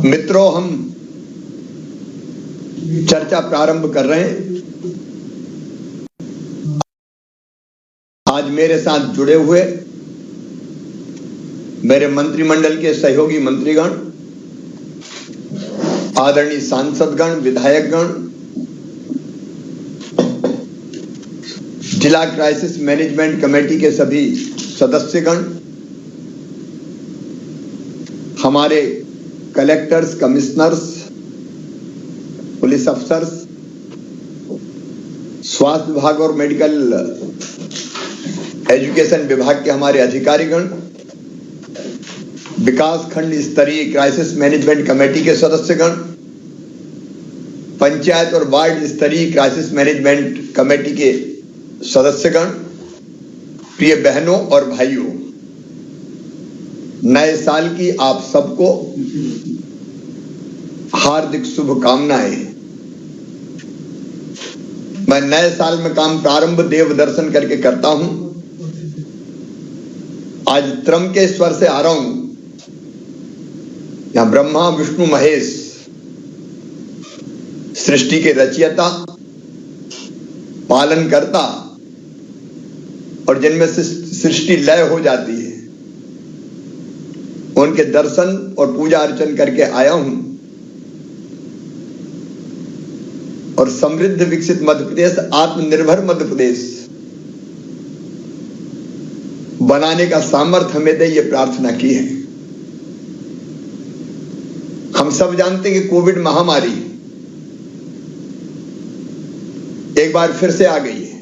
मित्रों, हम चर्चा प्रारंभ कर रहे हैं। आज मेरे साथ जुड़े हुए मेरे मंत्रिमंडल के सहयोगी मंत्रीगण, आदरणीय सांसदगण, विधायकगण, जिला क्राइसिस मैनेजमेंट कमेटी के सभी सदस्यगण, हमारे कलेक्टर्स, कमिश्नर्स, पुलिस अफसर्स, स्वास्थ्य विभाग और मेडिकल एजुकेशन विभाग के हमारे अधिकारीगण, विकास खंड स्तरीय क्राइसिस मैनेजमेंट कमेटी के सदस्यगण, पंचायत और वार्ड स्तरीय क्राइसिस मैनेजमेंट कमेटी के सदस्यगण, प्रिय बहनों और भाइयों, नए साल की आप सबको हार्दिक शुभकामनाएं। मैं नए साल में काम प्रारंभ देव दर्शन करके करता हूं। आज त्रंबकेश्वर से आ रहा हूं। यहां ब्रह्मा, विष्णु, महेश सृष्टि के रचयिता, पालनकर्ता और जिनमें सृष्टि लय हो जाती है, उनके दर्शन और पूजा अर्चन करके आया हूं। और समृद्ध विकसित मध्य प्रदेश, आत्मनिर्भर मध्य प्रदेश बनाने का सामर्थ्य हमें दे, ये प्रार्थना की है। हम सब जानते हैं कि कोविड महामारी एक बार फिर से आ गई है।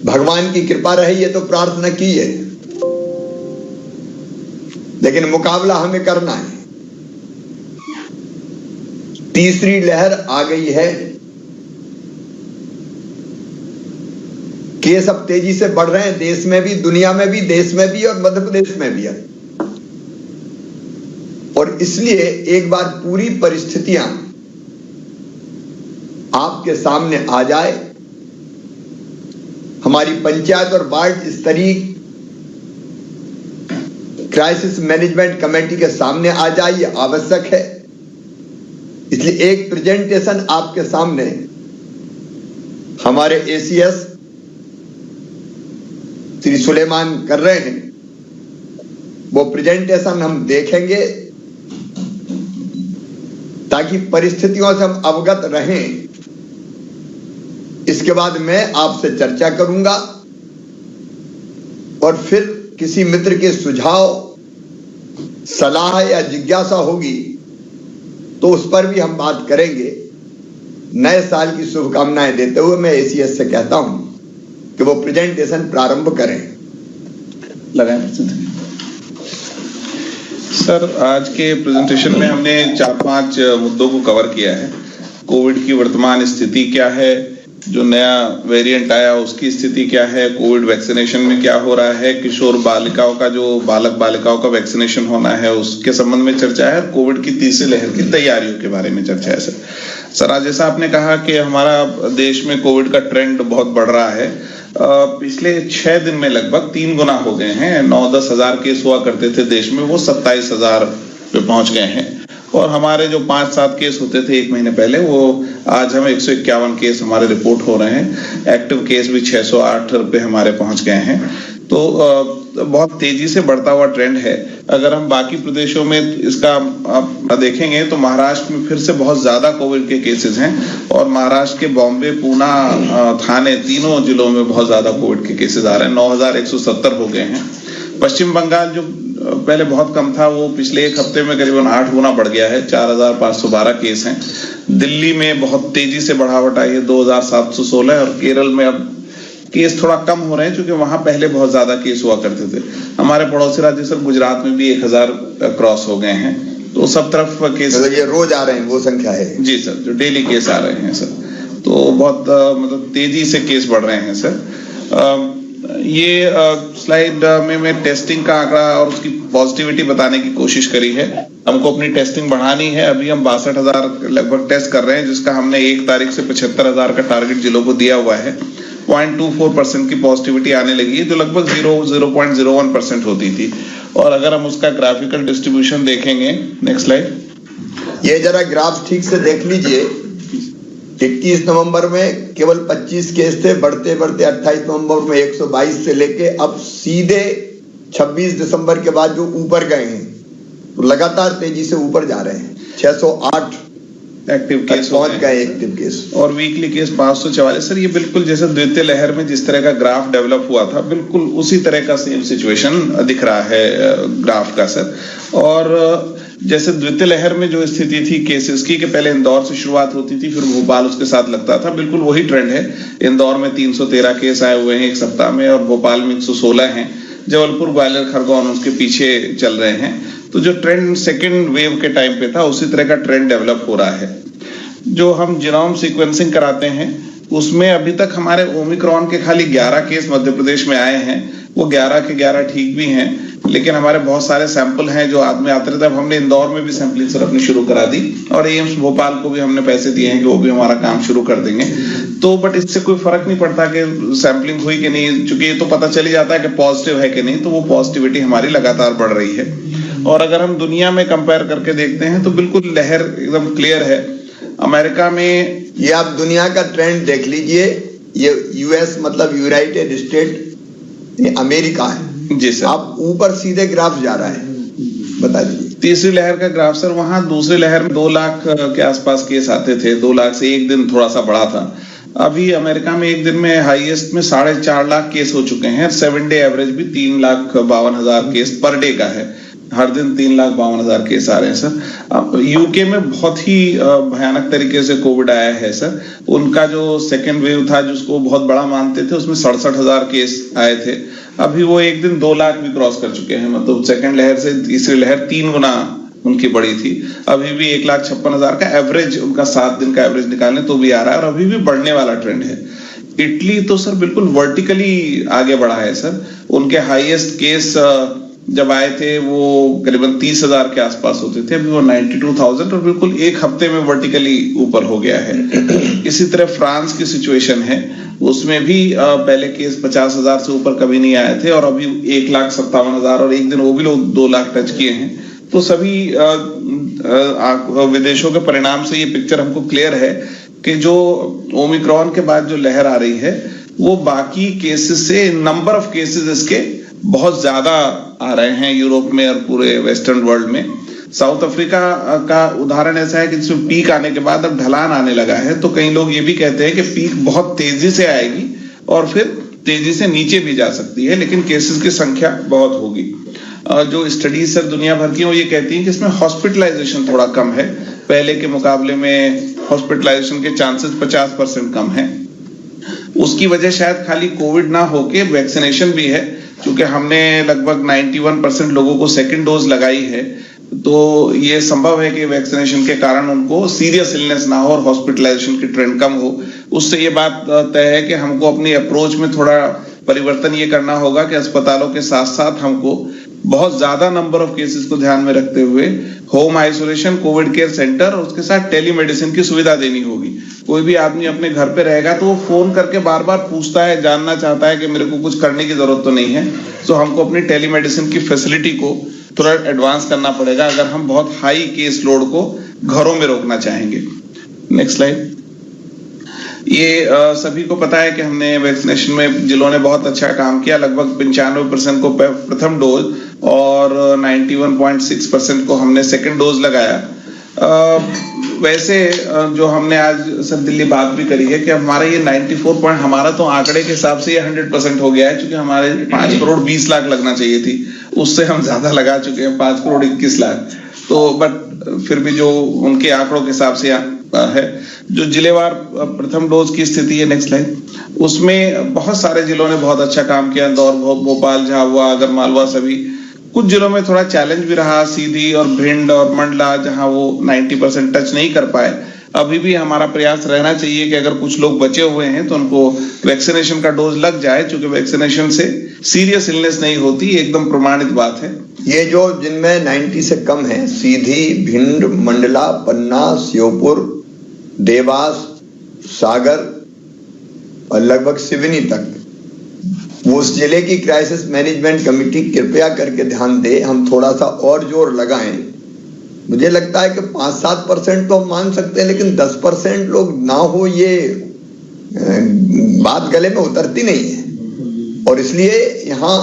भगवान की कृपा रही है तो प्रार्थना की है, लेकिन मुकाबला हमें करना है। तीसरी लहर आ गई है। केस अब तेजी से बढ़ रहे हैं, देश में भी, दुनिया में भी, देश में भी और मध्य प्रदेश में भी है। और इसलिए एक बार पूरी परिस्थितियां आपके सामने आ जाए, हमारी पंचायत और वार्ड स्तरीय क्राइसिस मैनेजमेंट कमेटी के सामने आ जाए, ये आवश्यक है। इसलिए एक प्रेजेंटेशन आपके सामने हमारे एसीएस श्री सुलेमान कर रहे हैं। वो प्रेजेंटेशन हम देखेंगे ताकि परिस्थितियों से हम अवगत रहें। इसके बाद मैं आपसे चर्चा करूंगा और फिर किसी मित्र के सुझाव, सलाह या जिज्ञासा होगी तो उस पर भी हम बात करेंगे। नए साल की शुभकामनाएं देते हुए मैं एसीएस से कहता हूं कि वो प्रेजेंटेशन प्रारंभ करें। लगाएं सर। आज के प्रेजेंटेशन में हमने 4-5 मुद्दों को कवर किया है। कोविड की वर्तमान स्थिति क्या है, जो नया वेरिएंट आया उसकी स्थिति क्या है, कोविड वैक्सीनेशन में क्या हो रहा है, किशोर बालिकाओं का जो बालक बालिकाओं का वैक्सीनेशन होना है उसके संबंध में चर्चा है, कोविड की तीसरी लहर की तैयारियों के बारे में चर्चा है। सर आज जैसा आपने कहा कि हमारा देश में कोविड का ट्रेंड बहुत बढ़ रहा है। पिछले 6 दिन में लगभग 3 गुना हो गए हैं। 9-10 हजार केस हुआ करते थे देश में, वो 27,000 पे पहुंच गए हैं। और हमारे जो 5-7 केस होते थे 1 महीने पहले, वो आज हमें 151 केस हमारे रिपोर्ट हो रहे हैं। एक्टिव केस भी 608 पे हमारे पहुंच गए हैं। तो बहुत तेजी से बढ़ता हुआ ट्रेंड है। अगर हम बाकी प्रदेशों में इसका देखेंगे तो महाराष्ट्र में फिर से बहुत ज्यादा कोविड के केसेस हैं और महाराष्ट्र के बॉम्बे, पूना, थाने तीनों जिलों में बहुत ज्यादा कोविड के केसेस आ रहे हैं। 9,170 हो गए हैं। पश्चिम बंगाल जो पहले बहुत कम था, वो पिछले 1 हफ्ते में करीबन 8 गुना बढ़ गया है। 4,512 केस हैं। दिल्ली में बहुत तेजी से बढ़ावट आई है, 2,716। और केरल में अब केस थोड़ा कम हो रहे हैं क्योंकि वहां पहले बहुत ज्यादा केस हुआ करते थे। हमारे पड़ोसी राज्य सर गुजरात में भी 1,000 क्रॉस हो गए हैं। तो सब तरफ केस, ये रोज आ रहे हैं, वो संख्या है जी सर, जो डेली केस आ रहे हैं सर। तो बहुत मतलब तेजी से केस बढ़ रहे हैं सर। ये स्लाइड में मैं टेस्टिंग का आंकड़ा और उसकी पॉजिटिविटी बताने की कोशिश करी है। हमको अपनी टेस्टिंग बढ़ानी है। अभी हम 62,000 लगभग टेस्ट कर रहे हैं, जिसका हमने 1 तारीख से 75,000 का टारगेट जिलों को दिया हुआ है। 0.24% की पॉजिटिविटी आने लगी है, जो लगभग 0.01% होती थी। और अगर हम उसका ग्राफिकल डिस्ट्रीब्यूशन देखेंगे, नेक्स्ट स्लाइड, ये जरा ग्राफ ठीक से देख लीजिए। 21 नवंबर में केवल 25 केस थे, बढ़ते बढ़ते 28 नवंबर में 122 से लेके अब सीधे 26 दिसंबर के बाद जो ऊपर गए हैं, तो लगातार तेजी से ऊपर जा रहे हैं। 608 एक्टिव केस पहुंच गए एक्टिव केस, और वीकली केस 544। सर ये बिल्कुल जैसे द्वितीय लहर में जिस तरह का ग्राफ डेवलप हुआ था, बिल्कुल उसी तरह का सेम सिचुएशन दिख रहा है ग्राफ का सर। और जैसे द्वितीय लहर में जो स्थिति थी केसेस की, कि पहले इंदौर से शुरुआत होती थी, फिर भोपाल उसके साथ लगता था, बिल्कुल वही ट्रेंड है। इंदौर में 313 केस आए हुए हैं एक सप्ताह में, और भोपाल में 116 हैं। जबलपुर, ग्वालियर, खरगोन उसके पीछे चल रहे हैं। तो जो ट्रेंड सेकेंड वेव के टाइम पे था, उसी तरह का ट्रेंड डेवलप हो रहा है। जो हम जीनोम सीक्वेंसिंग कराते हैं, उसमें अभी तक हमारे ओमिक्रॉन के खाली 11 केस मध्य प्रदेश में आए हैं। वो 11 के 11 ठीक भी हैं, लेकिन हमारे बहुत सारे सैंपल हैं जो आदमी आते रहते हैं। अब हमने इंदौर में भी सैंपलिंग सर अपनी शुरू करा दी, और एम्स भोपाल को भी हमने पैसे दिए हैं कि वो भी हमारा काम शुरू कर देंगे। तो बट इससे कोई फर्क नहीं पड़ता कि सैंपलिंग हुई कि नहीं, चूंकि ये तो पता चल ही जाता है कि पॉजिटिव है कि नहीं, तो वो पॉजिटिविटी हमारी लगातार बढ़ रही है। और अगर हम दुनिया में कंपेयर करके देखते हैं तो बिल्कुल लहर एकदम क्लियर है। अमेरिका में, ये आप दुनिया का ट्रेंड देख लीजिए, ये यूएस मतलब यूनाइटेड स्टेट, ये अमेरिका है जी सर। आप ऊपर सीधे ग्राफ जा रहा है, बता दीजिए। तीसरी लहर का ग्राफ सर, वहां दूसरी लहर में 2 लाख के आसपास केस आते थे, 2 लाख से एक दिन थोड़ा सा बढ़ा था। अभी अमेरिका में एक दिन में हाईएस्ट में 4.5 लाख केस हो चुके हैं। 7 डे एवरेज भी 3,52,000 केस पर डे का है। हर दिन 3,52,000 केस आ रहे हैं सर। अब यूके में बहुत ही भयानक तरीके से कोविड आया है सर। उनका जो सेकेंड वेव था, जिसको बहुत बड़ा मानते थे, उसमें 67,000 केस आए थे। अभी वो एक दिन 2 लाख भी क्रॉस कर चुके हैं। मतलब सेकेंड लहर से तीसरी लहर 3 गुना उनकी बड़ी थी। अभी भी 1,56,000 का एवरेज, उनका 7 दिन का एवरेज निकालने तो भी आ रहा है, और अभी भी बढ़ने वाला ट्रेंड है। इटली तो सर बिल्कुल वर्टिकली आगे बढ़ा है सर। उनके हाईएस्ट केस जब आए थे वो करीबन 30,000 के आसपास होते थे, अभी वो 92,000, और बिल्कुल एक हफ्ते में वर्टिकली ऊपर हो गया है। इसी तरह फ्रांस की सिचुएशन है, उसमें भी पहले केस 50,000 से ऊपर कभी नहीं आए थे, और अभी 1,57,000, और एक दिन वो भी लोग 2 लाख टच किए हैं। तो सभी विदेशों के परिणाम से ये पिक्चर हमको क्लियर है कि जो ओमिक्रॉन के बाद जो लहर आ रही है, वो बाकी केसेस से, नंबर ऑफ केसेस इसके बहुत ज्यादा आ रहे हैं यूरोप में और पूरे वेस्टर्न वर्ल्ड में। साउथ अफ्रीका का उदाहरण ऐसा है कि जिसमें पीक आने के बाद अब ढलान आने लगा है। तो कई लोग ये भी कहते हैं कि पीक बहुत तेजी से आएगी और फिर तेजी से नीचे भी जा सकती है, लेकिन केसेस की संख्या बहुत होगी। जो स्टडीज सर दुनिया भर की वो ये कहती हैं कि इसमें हॉस्पिटलाइजेशन थोड़ा कम है, पहले के मुकाबले में हॉस्पिटलाइजेशन के चांसेस 50% कम है। उसकी वजह शायद खाली कोविड ना होके वैक्सीनेशन भी है, क्योंकि हमने लगभग 91% लोगों को सेकेंड डोज लगाई है। तो ये संभव है कि वैक्सीनेशन के कारण उनको सीरियस इलनेस ना हो और हॉस्पिटलाइजेशन की ट्रेंड कम हो। उससे ये बात तय है कि हमको अपनी अप्रोच में थोड़ा परिवर्तन ये करना होगा कि अस्पतालों के साथ साथ हमको बहुत ज्यादा नंबर ऑफ केसेस को ध्यान में रखते हुए home isolation, Covid care centre और उसके साथ टेलीमेडिसिन की सुविधा देनी होगी। कोई भी आदमी अपने घर पे रहेगा तो वो फोन करके बार बार पूछता है, जानना चाहता है कि मेरे को कुछ करने की जरूरत तो नहीं है। तो हमको अपनी टेलीमेडिसिन की फैसिलिटी को थोड़ा एडवांस करना पड़ेगा अगर हम बहुत हाई केस लोड को घरों में रोकना चाहेंगे। Next slide. ये सभी को पता है कि हमने वैक्सीनेशन में जिलों ने बहुत अच्छा काम किया। लगभग 95% को प्रथम डोज और 91.6% को हमने सेकंड डोज लगाया। वैसे जो हमने आज सर दिल्ली बात भी करी है कि हमारा ये 94 पॉइंट, हमारा तो आंकड़े के हिसाब से ये 100% हो गया है, क्योंकि हमारे 5 करोड़ 20 लाख लगना चाहिए थी, उससे हम ज्यादा लगा चुके हैं, 5 करोड़ 21 लाख। तो बट फिर भी जो उनके आंकड़ों के हिसाब से है। जो जिलेवार प्रथम डोज की स्थिति है, नेक्स्ट स्लाइड, उसमें बहुत सारे जिलों ने बहुत अच्छा काम किया। इंदौर, भोपाल, झाबुआ, आगरमालवा, सभी। कुछ जिलों में थोड़ा चैलेंज भी रहा, सीधी और भिंड और मंडला, जहां वो 90% टच नहीं कर पाए। अभी भी हमारा प्रयास रहना चाहिए कि अगर कुछ लोग बचे हुए हैं तो उनको वैक्सीनेशन का डोज लग जाए, क्योंकि वैक्सीनेशन से सीरियस इलनेस नहीं होती, एकदम प्रमाणित बात है। ये जो जिनमें 90 से कम है, सीधी, भिंड, मंडला, पन्ना, श्योपुर, देवास, सागर, और लगभग सिवनी तक। वो उस जिले की क्राइसिस मैनेजमेंट कमेटी कृपया करके ध्यान दे, हम थोड़ा सा और जोर लगाएं। मुझे लगता है कि 5-7% तो हम मान सकते हैं, लेकिन 10% लोग ना हो ये बात गले में उतरती नहीं है। और इसलिए यहाँ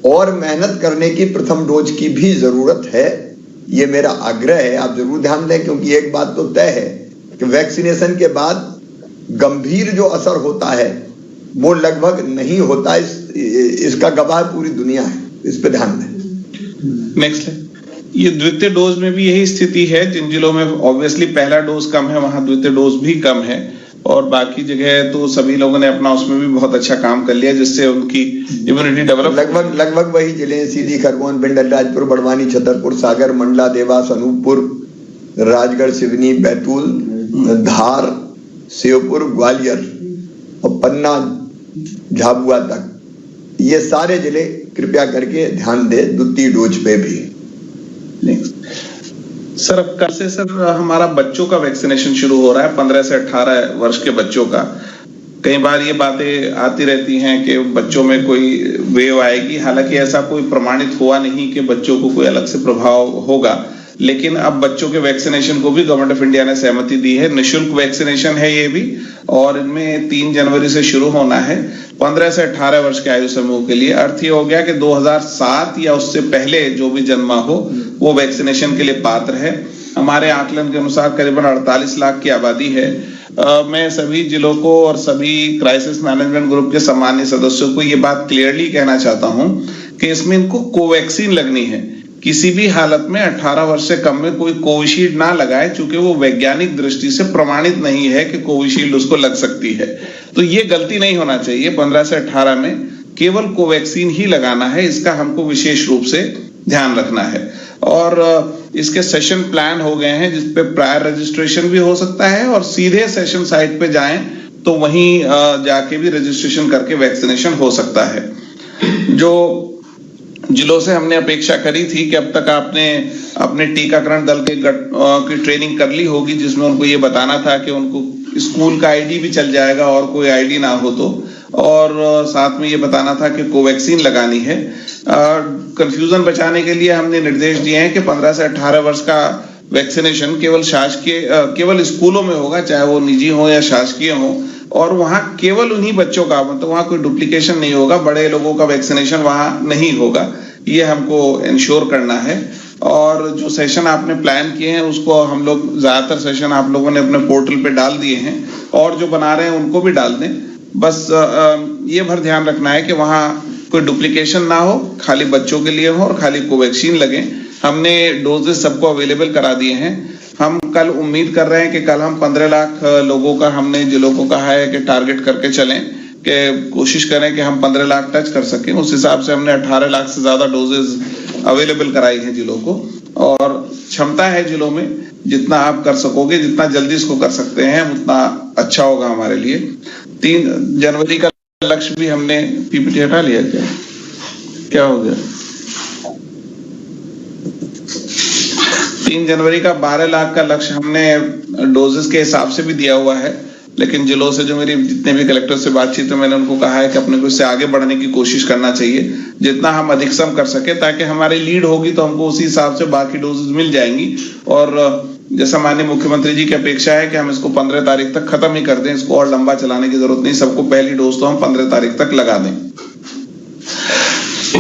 और मेहनत करने की प्रथम डोज की भी जरूरत है, ये मेरा आग्रह है। आप जरूर ध्यान दें, क्योंकि एक बात तो तय है कि वैक्सीनेशन के बाद गंभीर जो असर होता है वो लगभग नहीं होता। इसका गवाह पूरी दुनिया है, इस पे ध्यान दें। नेक्स्ट है, ये द्वितीय डोज में भी यही स्थिति है। जिन जिलों में ऑब्वियसली पहला डोज कम है वहां द्वितीय डोज भी कम है, और बाकी जगह तो सभी लोगों ने अपना उसमें भी बहुत अच्छा काम कर लिया, जिससे उनकी इम्यूनिटी डेवलप। लगभग वही जिले सीधी, खरगोन, भिंड, अलीराजपुर, बड़वानी, छतरपुर, सागर, मंडला, देवास, अनूपपुर, राजगढ़, सिवनी, बैतूल, धार, श्योपुर, ग्वालियर और पन्ना, झाबुआ तक, ये सारे जिले कृपया करके ध्यान दे द्वितीय डोज पे भी। सर, अब कल से सर हमारा बच्चों का वैक्सीनेशन शुरू हो रहा है, 15 से 18 वर्ष के बच्चों का। कई बार ये बातें आती रहती हैं कि बच्चों में कोई वेव आएगी, हालांकि ऐसा कोई प्रमाणित हुआ नहीं कि बच्चों को कोई अलग से प्रभाव होगा। लेकिन अब बच्चों के वैक्सीनेशन को भी गवर्नमेंट ऑफ इंडिया ने सहमति दी है। निःशुल्क वैक्सीनेशन है ये भी, और इनमें 3 जनवरी से शुरू होना है 15 से 18 वर्ष के आयु समूह के लिए। अर्थ ये हो गया कि 2007 या उससे पहले जो भी जन्मा हो वो वैक्सीनेशन के लिए पात्र है। हमारे आकलन के अनुसार करीबन 48 लाख की आबादी है। मैं सभी जिलों को और सभी क्राइसिस मैनेजमेंट ग्रुप के सम्मानीय सदस्यों को ये बात क्लियरली कहना चाहता हूं कि इसमें इनको कोवैक्सीन लगनी है। किसी भी हालत में 18 वर्ष से कम में कोई कोविशील्ड ना लगाए, चूंकि वो वैज्ञानिक दृष्टि से प्रमाणित नहीं है कि कोविशील्ड उसको लग सकती है। तो ये गलती नहीं होना चाहिए। 15 से 18 में केवल कोवैक्सीन ही लगाना है, इसका हमको विशेष रूप से ध्यान रखना है। और इसके सेशन प्लान हो गए हैं, जिसपे प्रायर रजिस्ट्रेशन भी हो सकता है, और सीधे सेशन साइट पे जाएं तो वहीं जाके भी रजिस्ट्रेशन करके वैक्सीनेशन हो सकता है। जो जिलों से हमने अपेक्षा करी थी कि अब तक आपने अपने टीकाकरण दल के की ट्रेनिंग कर ली होगी, जिसमें उनको ये बताना था कि उनको स्कूल का आईडी भी चल जाएगा और कोई आईडी ना हो तो, और साथ में ये बताना था कि कोवैक्सीन लगानी है। कंफ्यूजन बचाने के लिए हमने निर्देश दिए हैं कि 15 से 18 वर्ष का वैक्सीनेशन केवल शासकीय केवल स्कूलों में होगा, चाहे वो निजी हो या शासकीय हो, और वहां केवल उन्हीं बच्चों का, मतलब वहां कोई डुप्लीकेशन नहीं होगा, बड़े लोगों का वैक्सीनेशन वहां नहीं होगा। ये हमको इंश्योर करना है। और जो सेशन आपने प्लान किए हैं उसको हम लोग, ज्यादातर सेशन आप लोगों ने अपने पोर्टल पे डाल दिए हैं, और जो बना रहे हैं उनको भी डाल दें। बस ये भर ध्यान रखना है कि वहां कोई डुप्लीकेशन ना हो, खाली बच्चों के लिए हो और खाली कोवैक्सीन लगे। हमने डोजेस सबको अवेलेबल करा दिए हैं। हम कल उम्मीद कर रहे हैं कि कल हम 15 लाख लोगों का हमने जिलों को कहा है कि टारगेट करके चलें, कि कोशिश करें कि हम 15 लाख टच कर सकें। उस हिसाब से हमने 18 लाख से ज्यादा डोजेज अवेलेबल कराई हैं जिलों को, और क्षमता है जिलों में, जितना आप कर सकोगे, जितना जल्दी इसको कर सकते हैं उतना अच्छा होगा हमारे लिए। 3 जनवरी का लक्ष्य भी हमने, पीपीटी हटा लिया क्या हो गया? 3 जनवरी का 12 लाख का लक्ष्य हमने डोजेस के हिसाब से भी दिया हुआ है, लेकिन जिलों से जो मेरी जितने भी कलेक्टर से बातचीत है, मैंने उनको कहा है कि अपने को इससे आगे बढ़ने की कोशिश करना चाहिए, जितना हम अधिकतम कर सके, ताकि हमारी लीड होगी तो हमको उसी हिसाब से बाकी डोजेस मिल जाएंगी। और जैसा माननीय मुख्यमंत्री जी की अपेक्षा है कि हम इसको 15 तारीख तक खत्म ही कर दें, इसको और लंबा चलाने की जरूरत नहीं, सबको पहली डोज तो हम 15 तारीख तक लगा दें।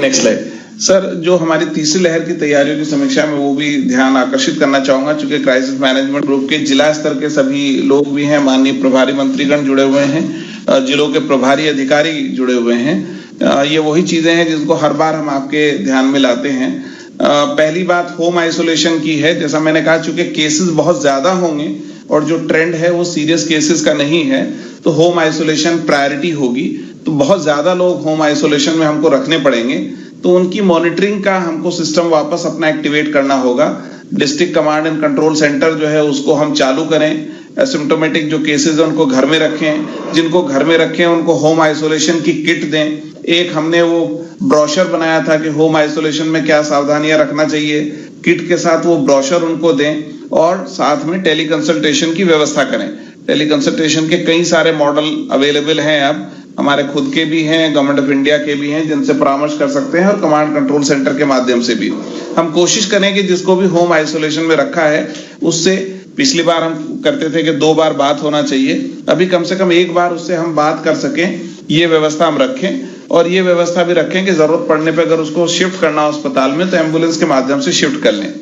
Next slide. सर, जो हमारी तीसरी लहर की तैयारियों की समीक्षा में वो भी ध्यान आकर्षित करना चाहूंगा, चूंकि क्राइसिस मैनेजमेंट ग्रुप के जिला स्तर के सभी लोग भी हैं, माननीय प्रभारी मंत्रीगण जुड़े हुए हैं, जिलों के प्रभारी अधिकारी जुड़े हुए हैं। ये वही चीजें हैं जिनको हर बार हम आपके ध्यान में लाते हैं। पहली बात होम आइसोलेशन की है। जैसा मैंने कहा, चूंकि केसेस बहुत ज्यादा होंगे और जो ट्रेंड है वो सीरियस केसेस का नहीं है, तो होम आइसोलेशन प्रायोरिटी होगी। तो बहुत ज्यादा लोग होम आइसोलेशन में हमको रखने पड़ेंगे, तो उनकी मॉनिटरिंग का हमको सिस्टम वापस अपना एक्टिवेट करना होगा। District command and control centre जो है उसको हम चालू करें। एसिम्प्टोमेटिक जो केसेस है उनको घर में रखें, जिनको घर में रखें उनको होम आइसोलेशन की किट दें। एक हमने वो ब्रोशर बनाया था कि होम आइसोलेशन में क्या सावधानियां रखना चाहिए, किट के साथ वो ब्रोशर उनको दें, और साथ में टेली कंसल्टेशन की व्यवस्था करें। टेली कंसल्टेशन के कई सारे मॉडल अवेलेबल हैं, अब हमारे खुद के भी हैं, गवर्नमेंट ऑफ इंडिया के भी हैं, जिनसे परामर्श कर सकते हैं, और कमांड कंट्रोल सेंटर के माध्यम से भी हम कोशिश करें कि जिसको भी होम आइसोलेशन में रखा है उससे, पिछली बार हम करते थे कि 2 बार बात होना चाहिए, अभी कम से कम 1 बार उससे हम बात कर सकें, ये व्यवस्था हम रखें। और ये व्यवस्था भी रखें कि जरूरत पड़ने पे अगर उसको शिफ्ट करना हो अस्पताल में तो एम्बुलेंस के माध्यम से शिफ्ट कर लें।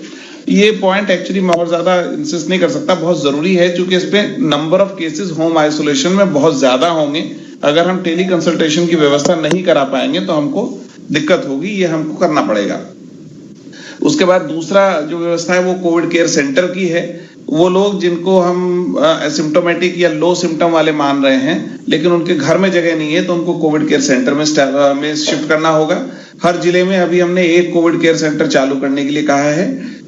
ये पॉइंट एक्चुअली मैं और ज्यादा इंसिस्ट नहीं कर सकता, बहुत जरूरी है, क्योंकि इस पे number of cases home isolation में बहुत ज्यादा होंगे। अगर हम टेली कंसल्टेशन की व्यवस्था नहीं करा पाएंगे तो हमको दिक्कत होगी, ये हमको करना पड़ेगा। उसके बाद दूसरा जो व्यवस्था है वो कोविड केयर सेंटर की है। वो लोग जिनको हम एसिम्प्टोमेटिक या लो सिम्टम वाले मान रहे हैं लेकिन उनके घर में जगह नहीं है, तो उनको कोविड केयर सेंटर में शिफ्ट करना होगा। हर जिले में अभी हमने एक कोविड केयर सेंटर चालू करने के लिए कहा है।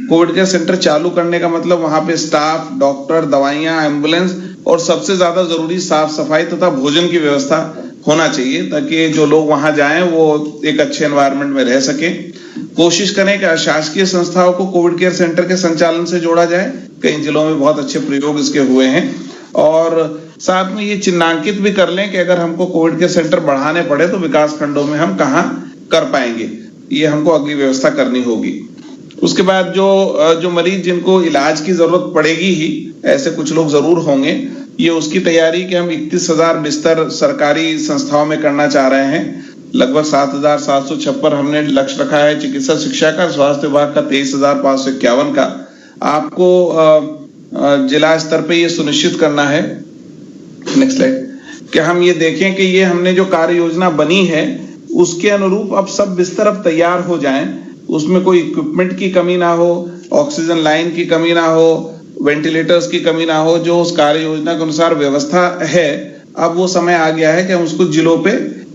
कोविड केयर सेंटर चालू करने का मतलब वहां पे स्टाफ, डॉक्टर, दवाइयां, एम्बुलेंस और सबसे ज्यादा जरूरी साफ सफाई तथा भोजन की व्यवस्था होना चाहिए, ताकि जो लोग वहां जाएं वो एक अच्छे एनवायरनमेंट में रह सके। कोशिश करें कि अशासकीय संस्थाओं को कोविड केयर सेंटर के संचालन से जोड़ा जाए। कई जिलों में बहुत अच्छे प्रयोग इसके हुए हैं। और साथ में ये चिन्हांकित भी कर लें कि अगर हमको कोविड केयर सेंटर बढ़ाने पड़े तो विकास खंडों में हम कहाँ कर पाएंगे, ये हमको अगली व्यवस्था करनी होगी। उसके बाद जो मरीज जिनको इलाज की जरूरत पड़ेगी ही, ऐसे कुछ लोग जरूर होंगे, ये उसकी तैयारी कि हम 31,000 बिस्तर सरकारी संस्थाओं में करना चाह रहे हैं। लगभग 7,756 हमने लक्ष्य रखा है चिकित्सा शिक्षा का, स्वास्थ्य विभाग का 23,551 का। आपको जिला स्तर पे ये सुनिश्चित करना है, नेक्स्ट स्लाइड, कि हम ये देखें कि ये हमने जो कार्य योजना बनी है उसके अनुरूप अब सब बिस्तर अब तैयार हो जाएं, उसमें कोई इक्विपमेंट की कमी ना हो, ऑक्सीजन लाइन की कमी ना हो, वेंटिलेटर्स की कमी ना हो। जो उस कार्य योजना के अनुसार व्यवस्था है, अब वो समय आ गया है कि हम उसको जिलों पे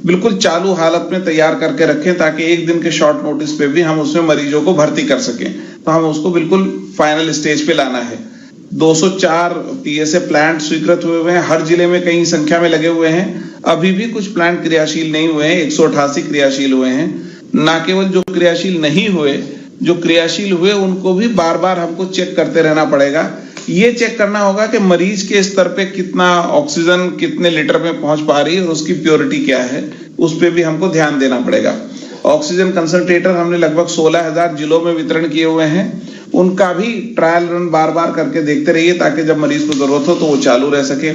बिल्कुल चालू हालत में तैयार करके रखें, ताकि एक दिन के शॉर्ट नोटिस पे भी हम उसमें मरीजों को भर्ती कर सकें। तो हम उसको बिल्कुल फाइनल स्टेज पे लाना है। 204 पीएसए प्लांट स्वीकृत हुए हैं, हर जिले में कई संख्या में लगे हुए हैं। अभी भी कुछ प्लांट क्रियाशील नहीं हुए हैं, 188 क्रियाशील हुए हैं। ना केवल जो क्रियाशील नहीं हुए, जो क्रियाशील हुए उनको भी बार बार हमको चेक करते रहना पड़ेगा। ये चेक करना होगा कि मरीज के स्तर पे कितना ऑक्सीजन कितने लीटर में पहुंच पा रही है और उसकी प्योरिटी क्या है, उस पे भी हमको ध्यान देना पड़ेगा। ऑक्सीजन कंसंट्रेटर हमने लगभग 16,000 जिलों में वितरण किए हुए हैं। उनका भी ट्रायल रन बार बार करके देखते रहिए, ताकि जब मरीज को जरूरत हो तो वो चालू रह सके।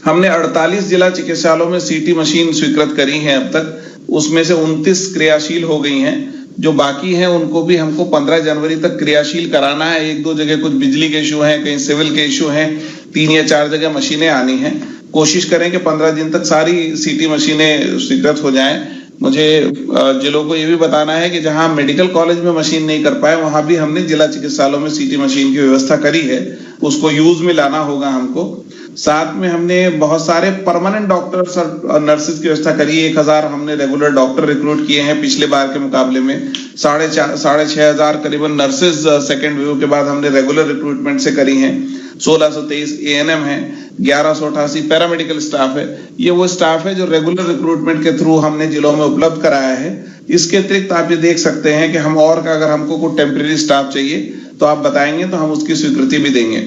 हमने 48 जिला चिकित्सालयों में सीटी मशीन स्वीकृत करी है अब तक, उसमें से 29 क्रियाशील हो गई हैं। जो बाकी हैं उनको भी हमको 15 जनवरी तक क्रियाशील कराना है। 1-2 जगह कुछ बिजली के इशू हैं, कहीं सिविल के इशू हैं, 3 या 4 जगह मशीनें आनी हैं। कोशिश करें कि 15 दिन तक सारी सीटी मशीनें स्वीकृत हो जाएं। मुझे जिलों को ये भी बताना है कि जहां मेडिकल कॉलेज में मशीन नहीं कर पाए, वहां भी हमने जिला चिकित्सालयों में सीटी मशीन की व्यवस्था करी है, उसको यूज में लाना होगा हमको। साथ में हमने बहुत सारे परमानेंट डॉक्टर्स और नर्सेज की व्यवस्था करी है। 1,000 हमने रेगुलर डॉक्टर रिक्रूट किए हैं पिछले बार के मुकाबले में। 6,500 करीबन नर्सेज सेकेंड वेव के बाद हमने रेगुलर रिक्रूटमेंट से करी हैं। 1,623 ANM है, 1,188 पैरामेडिकल स्टाफ है। ये वो स्टाफ है जो रेगुलर रिक्रूटमेंट के थ्रू हमने जिलों में उपलब्ध कराया है। इसके अतिरिक्त आप ये देख सकते हैं कि हम और का अगर हमको कोई टेम्परेरी स्टाफ चाहिए तो आप बताएंगे तो हम उसकी स्वीकृति भी देंगे।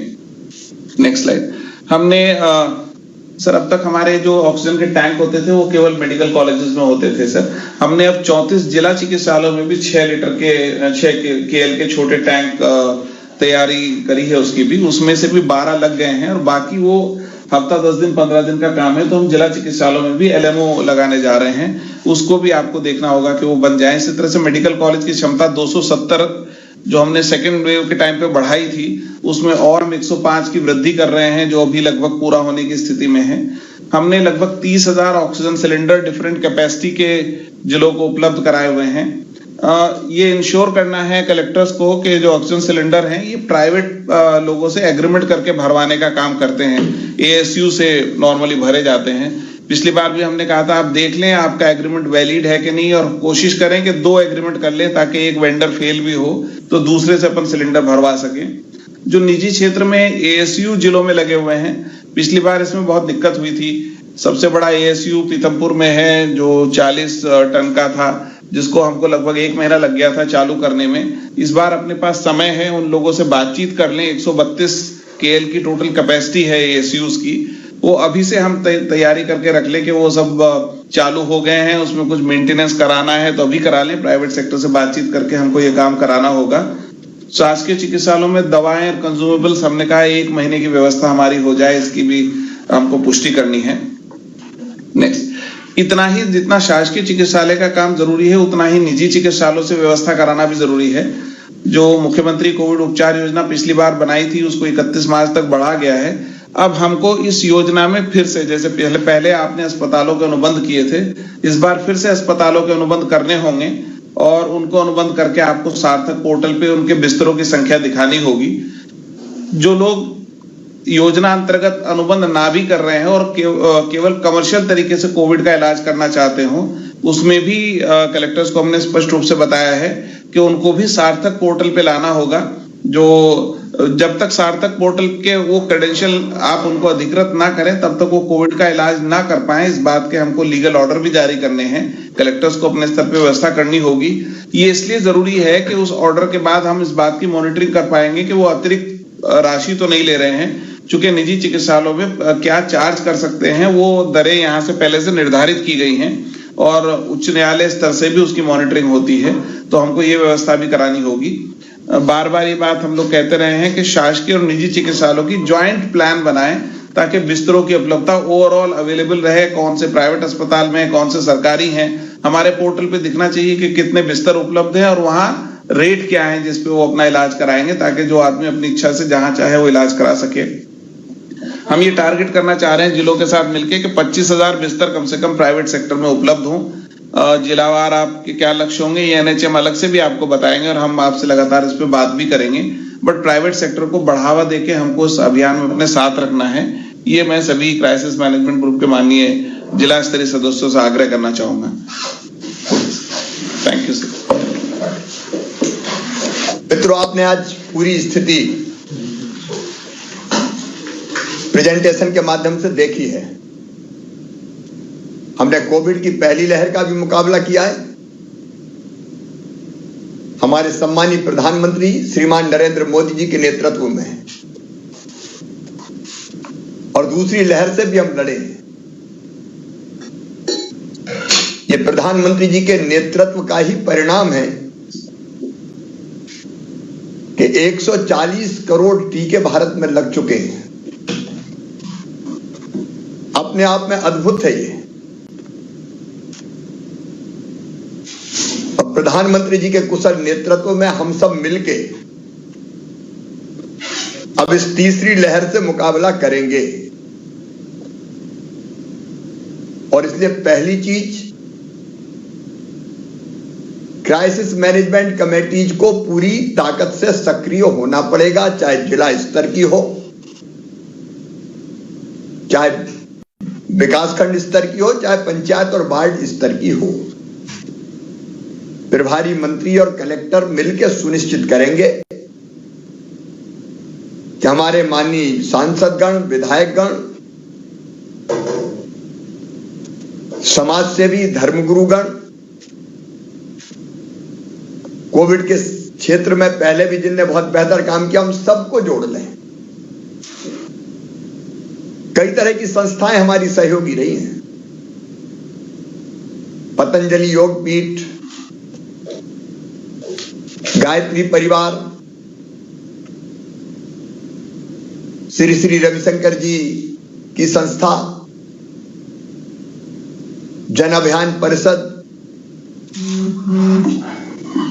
Next slide. हमने सर अब तक हमारे जो ऑक्सीजन के टैंक होते थे वो केवल मेडिकल कॉलेजेस में होते थे सर। हमने अब 34 जिला चिकित्सालयों में भी 6 लीटर के 6 KL के छोटे टैंक तैयारी करी है उसकी भी, उसमें से भी 12 लग गए हैं और बाकी वो हफ्ता 10 दिन 15 दिन का काम है। तो हम जिला चिकित्सालयों में भी LMO लगाने जा रहे हैं, उसको भी आपको देखना होगा कि वो बन जाए। इसी तरह से मेडिकल कॉलेज की क्षमता 270 जो हमने सेकेंड वेव के टाइम पे बढ़ाई थी, उसमें और हम 105 की वृद्धि कर रहे हैं, जो अभी लगभग पूरा होने की स्थिति में है। हमने लगभग 30,000 ऑक्सीजन सिलेंडर डिफरेंट कैपेसिटी के जिलों को उपलब्ध कराए हुए हैं। ये इंश्योर करना है कलेक्टर्स को कि जो ऑक्सीजन सिलेंडर हैं ये प्राइवेट लोगों से एग्रीमेंट करके भरवाने का काम करते हैं। ASU से नॉर्मली भरे जाते हैं। पिछली बार भी हमने कहा था आप देख लें आपका एग्रीमेंट वैलिड है कि नहीं, और कोशिश करें कि 2 एग्रीमेंट कर लें, ताकि एक वेंडर फेल भी हो तो दूसरे से अपन सिलेंडर भरवा सकें। जो निजी क्षेत्र में ASU जिलों में लगे हुए हैं, पिछली बार इसमें बहुत दिक्कत हुई थी। सबसे बड़ा ASU पीथमपुर में है जो 40 टन का था, जिसको हमको लगभग 1 महीना लग गया था चालू करने में। इस बार अपने पास समय है, उन लोगों से बातचीत कर लें। 132 केएल की टोटल कैपेसिटी है एएसयूज की, वो अभी से हम तैयारी करके रख ले कि वो सब चालू हो गए हैं, उसमें कुछ मेंटेनेंस कराना है तो अभी करा लें, प्राइवेट सेक्टर से बातचीत करके हमको ये काम कराना होगा। शासकीय चिकित्सालयों में दवाएं और कंज्यूमेबल्स हमने कहा 1 महीने की व्यवस्था हमारी हो जाए, इसकी भी हमको पुष्टि करनी है। नेक्स्ट, इतना ही जितना शासकीय चिकित्सालय का काम जरूरी है उतना ही निजी चिकित्सालयों से व्यवस्था कराना भी जरूरी है। जो मुख्यमंत्री कोविड उपचार योजना पिछली बार बनाई थी उसको 31 मार्च तक बढ़ा गया है। अब हमको इस योजना में फिर से, जैसे पहले आपने अस्पतालों के अनुबंध किए थे, इस बार फिर से अस्पतालों के अनुबंध करने होंगे और उनको अनुबंध करके आपको सार्थक पोर्टल पे उनके बिस्तरों की संख्या दिखानी होगी। जो लोग योजना अंतर्गत अनुबंध ना भी कर रहे हैं और केवल कमर्शियल तरीके से कोविड का इलाज करना चाहते हो, उसमें भी कलेक्टर्स को हमने स्पष्ट रूप से बताया है कि उनको भी सार्थक पोर्टल पे लाना होगा। जो जब तक सार्थक पोर्टल के वो क्रेडेंशियल आप उनको अधिकृत ना करें तब तक वो कोविड का इलाज ना कर पाए, इस बात के हमको लीगल ऑर्डर भी जारी करने हैं। कलेक्टर्स को अपने स्तर पे व्यवस्था करनी होगी। ये इसलिए जरूरी है कि उस ऑर्डर के बाद हम इस बात की मॉनिटरिंग कर पाएंगे कि वो अतिरिक्त राशि तो नहीं ले रहे हैं। चूंकि निजी चिकित्सालयों में क्या चार्ज कर सकते हैं वो दरें यहाँ से पहले से निर्धारित की गई हैं और उच्च न्यायालय स्तर से भी उसकी मॉनिटरिंग होती है, तो हमको ये व्यवस्था भी करानी होगी। बार बार ये बात हम लोग कहते रहे हैं कि शासकीय और निजी चिकित्सालयों की ज्वाइंट प्लान बनाएं ताकि बिस्तरों की उपलब्धता ओवरऑल अवेलेबल रहे। कौन से प्राइवेट अस्पताल में, कौन से सरकारी हैं, हमारे पोर्टल पे दिखना चाहिए कि कितने बिस्तर उपलब्ध हैं और वहां रेट क्या है जिसपे वो अपना इलाज कराएंगे, ताकि जो आदमी अपनी इच्छा से जहां चाहे वो इलाज करा सके। हम ये टारगेट करना चाह रहे हैं जिलों के साथ मिलकर कि 25,000 बिस्तर कम से कम प्राइवेट सेक्टर में उपलब्ध हों। जिलावार आपके क्या लक्ष्य होंगे ये एनएचएम अलग से भी आपको बताएंगे और हम आपसे लगातार इस पे बात भी करेंगे। बट प्राइवेट सेक्टर को बढ़ावा देके हमको इस अभियान में अपने साथ रखना है। ये मैं सभी क्राइसिस मैनेजमेंट ग्रुप के माननीय जिला स्तरीय सदस्यों से आग्रह करना चाहूंगा। Thank you sir. मित्रों, आपने आज पूरी स्थिति प्रेजेंटेशन के माध्यम से देखी है। हमने कोविड की पहली लहर का भी मुकाबला किया है। हमारे सम्मानीय प्रधानमंत्री श्रीमान नरेंद्र मोदी जी के नेतृत्व में, और दूसरी लहर से भी हम लड़े हैं। ये प्रधानमंत्री जी के नेतृत्व का ही परिणाम है कि 140 करोड़ टीके भारत में लग चुके हैं। अपने आप में अद्भुत है ये। और प्रधानमंत्री जी के कुशल नेतृत्व में हम सब मिलके अब इस तीसरी लहर से मुकाबला करेंगे। और इसलिए पहली चीज, क्राइसिस मैनेजमेंट कमेटीज को पूरी ताकत से सक्रिय होना पड़ेगा, चाहे जिला स्तर की हो, चाहे विकासखंड स्तर की हो, चाहे पंचायत और वार्ड स्तर की हो। प्रभारी मंत्री और कलेक्टर मिलकर सुनिश्चित करेंगे कि हमारे माननीय सांसदगण, विधायकगण, समाजसेवी, धर्मगुरुगण कोविड के क्षेत्र में पहले भी जिनने बहुत बेहतर काम किया, हम सबको जोड़ लें। कई तरह की संस्थाएं हमारी सहयोगी रही हैं। पतंजलि योग पीठ, गायत्री परिवार, श्री श्री रविशंकर जी की संस्था, जन अभियान परिषद,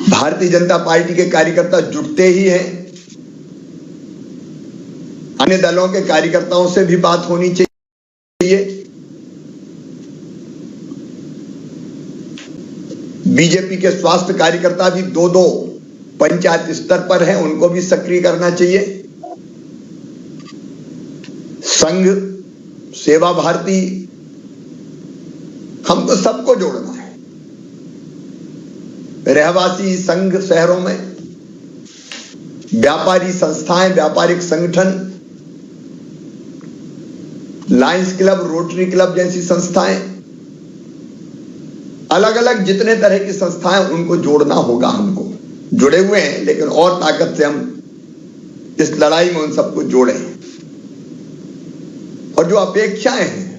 भारतीय जनता पार्टी के कार्यकर्ता जुटते ही हैं। अन्य दलों के कार्यकर्ताओं से भी बात होनी चाहिए। बीजेपी के स्वास्थ्य कार्यकर्ता भी 2-2 पंचायत स्तर पर हैं, उनको भी सक्रिय करना चाहिए। संघ, सेवा भारती, हमको सबको जोड़ना है। रहवासी संघ शहरों में, व्यापारी संस्थाएं, व्यापारिक संगठन, लायंस क्लब, रोटरी क्लब जैसी संस्थाएं, अलग अलग जितने तरह की संस्थाएं, उनको जोड़ना होगा। हमको जुड़े हुए हैं, लेकिन और ताकत से हम इस लड़ाई में उन सबको जोड़ें। और जो अपेक्षाएं हैं,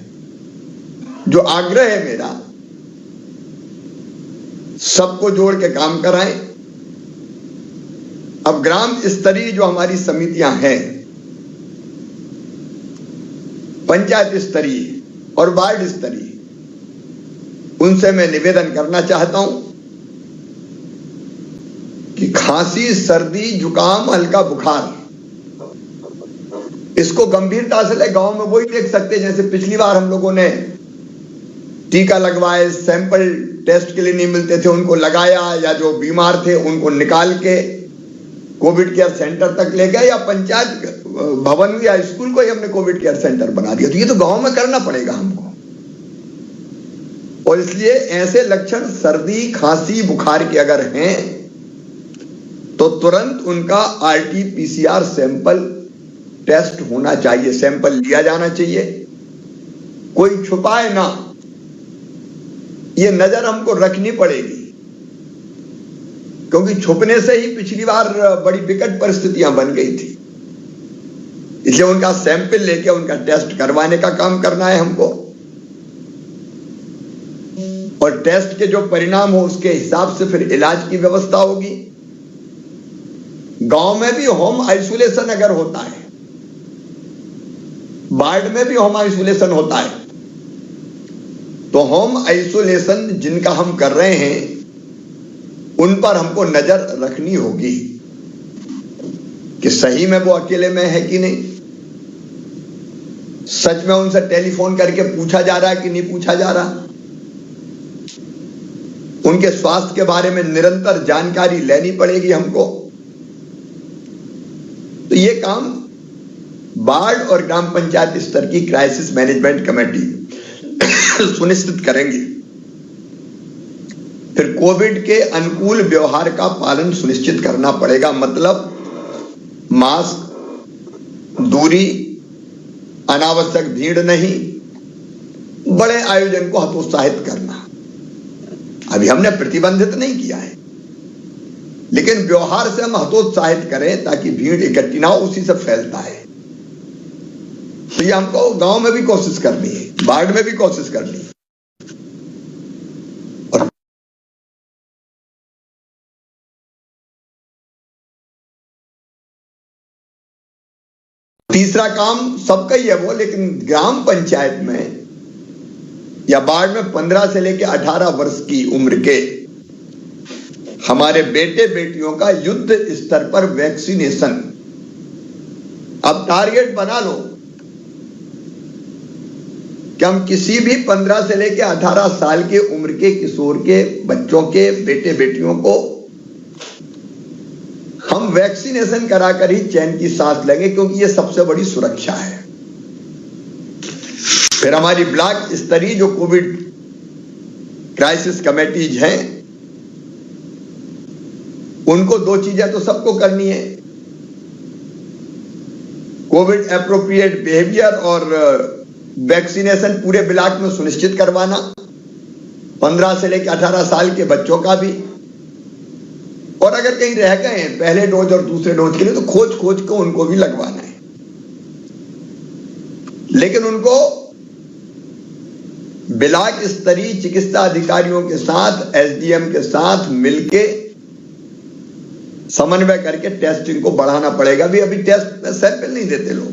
जो आग्रह है मेरा, सबको जोड़ के काम कराएं। अब ग्राम स्तरीय जो हमारी समितियां हैं, पंचायत स्तरीय और वार्ड स्तरीय, उनसे मैं निवेदन करना चाहता हूं कि खांसी, सर्दी, जुकाम, हल्का बुखार, इसको गंभीरता से ले। गांव में वही देख सकते जैसे पिछली बार हम लोगों ने टीका लगवाए, सैंपल टेस्ट के लिए नहीं मिलते थे, उनको लगाया, या जो बीमार थे उनको निकाल के कोविड केयर सेंटर तक ले गए, या पंचायत भवन या स्कूल को ही हमने कोविड केयर सेंटर बना दिया। तो ये तो गांव में करना पड़ेगा हमको। और इसलिए ऐसे लक्षण सर्दी, खांसी, बुखार के अगर हैं तो तुरंत उनका RT-PCR सैंपल टेस्ट होना चाहिए, सैंपल लिया जाना चाहिए। कोई छुपाए ना, ये नजर हमको रखनी पड़ेगी, क्योंकि छुपने से ही पिछली बार बड़ी विकट परिस्थितियां बन गई थी। इसलिए उनका सैंपल लेके उनका टेस्ट करवाने का काम करना है हमको, और टेस्ट के जो परिणाम हो उसके हिसाब से फिर इलाज की व्यवस्था होगी। गांव में भी होम आइसोलेशन अगर होता है, वार्ड में भी होम आइसोलेशन होता है, तो होम आइसोलेशन जिनका हम कर रहे हैं उन पर हमको नजर रखनी होगी कि सही में वो अकेले में है कि नहीं, सच में उनसे टेलीफोन करके पूछा जा रहा है कि नहीं पूछा जा रहा, उनके स्वास्थ्य के बारे में निरंतर जानकारी लेनी पड़ेगी हमको। तो ये काम वार्ड और ग्राम पंचायत स्तर की क्राइसिस मैनेजमेंट कमेटी सुनिश्चित करेंगे। फिर कोविड के अनुकूल व्यवहार का पालन सुनिश्चित करना पड़ेगा, मतलब मास्क, दूरी, अनावश्यक भीड़ नहीं, बड़े आयोजन को हतोत्साहित करना। अभी हमने प्रतिबंधित नहीं किया है, लेकिन व्यवहार से हम हतोत्साहित करें ताकि भीड़ इकट्ठी ना हो, उसी से फैलता है। तो ये हमको गांव में भी कोशिश करनी है, वार्ड में भी कोशिश करनी है। और तीसरा काम सबका ही है वो, लेकिन ग्राम पंचायत में या वार्ड में 15 से लेकर 18 वर्ष की उम्र के हमारे बेटे बेटियों का युद्ध स्तर पर वैक्सीनेशन। अब टारगेट बना लो कि हम किसी भी 15 से लेकर 18 साल के उम्र के किशोर के बच्चों के बेटे बेटियों को हम वैक्सीनेशन कराकर ही चैन की सांस लेंगे, क्योंकि ये सबसे बड़ी सुरक्षा है। फिर हमारी ब्लॉक स्तरीय जो कोविड क्राइसिस कमेटीज हैं, उनको दो चीजें तो सबको करनी है, कोविड एप्रोप्रिएट बिहेवियर और वैक्सीनेशन पूरे ब्लॉक में सुनिश्चित करवाना, 15 से लेकर 18 साल के बच्चों का भी। और अगर कहीं रह गए हैं पहले डोज और दूसरे डोज के लिए, तो खोज खोज को उनको भी लगवाना है। लेकिन उनको ब्लॉक स्तरीय चिकित्सा अधिकारियों के साथ, SDM के साथ मिलके समन्वय करके टेस्टिंग को बढ़ाना पड़ेगा। भी अभी टेस्ट सैंपल नहीं देते लोग,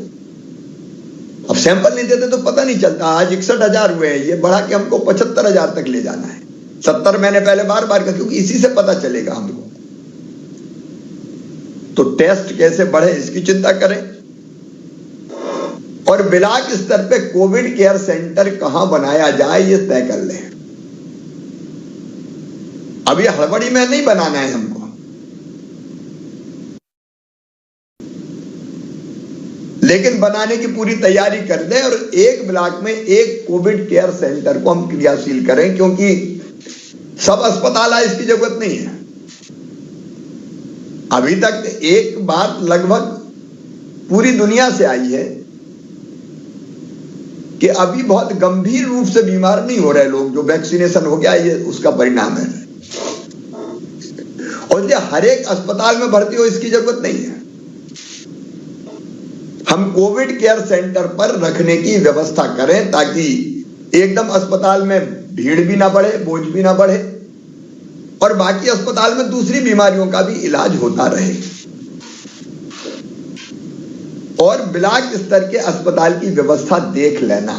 अब सैंपल नहीं देते तो पता नहीं चलता। आज 61,000 हुए हैं, ये बढ़ा के हमको 75,000 तक ले जाना है। 70 मैंने पहले बार बार कहा, क्योंकि इसी से पता चलेगा हमको। तो टेस्ट कैसे बढ़े इसकी चिंता करें, और ब्लॉक स्तर पे कोविड केयर सेंटर कहां बनाया जाए ये तय कर लें। अब ये हड़बड़ी में नहीं बनाना है हमको, लेकिन बनाने की पूरी तैयारी कर दें, और एक ब्लॉक में एक कोविड केयर सेंटर को हम क्रियाशील करें, क्योंकि सब अस्पताल है, इसकी जरूरत नहीं है। अभी तक एक बात लगभग पूरी दुनिया से आई है कि अभी बहुत गंभीर रूप से बीमार नहीं हो रहे लोग, जो वैक्सीनेशन हो गया ये उसका परिणाम है। और ये हर एक अस्पताल में भर्ती हो इसकी जरूरत नहीं है। हम कोविड केयर सेंटर पर रखने की व्यवस्था करें ताकि एकदम अस्पताल में भीड़ भी ना बढ़े, बोझ भी ना बढ़े और बाकी अस्पताल में दूसरी बीमारियों का भी इलाज होता रहे। और ब्लॉक स्तर के अस्पताल की व्यवस्था देख लेना,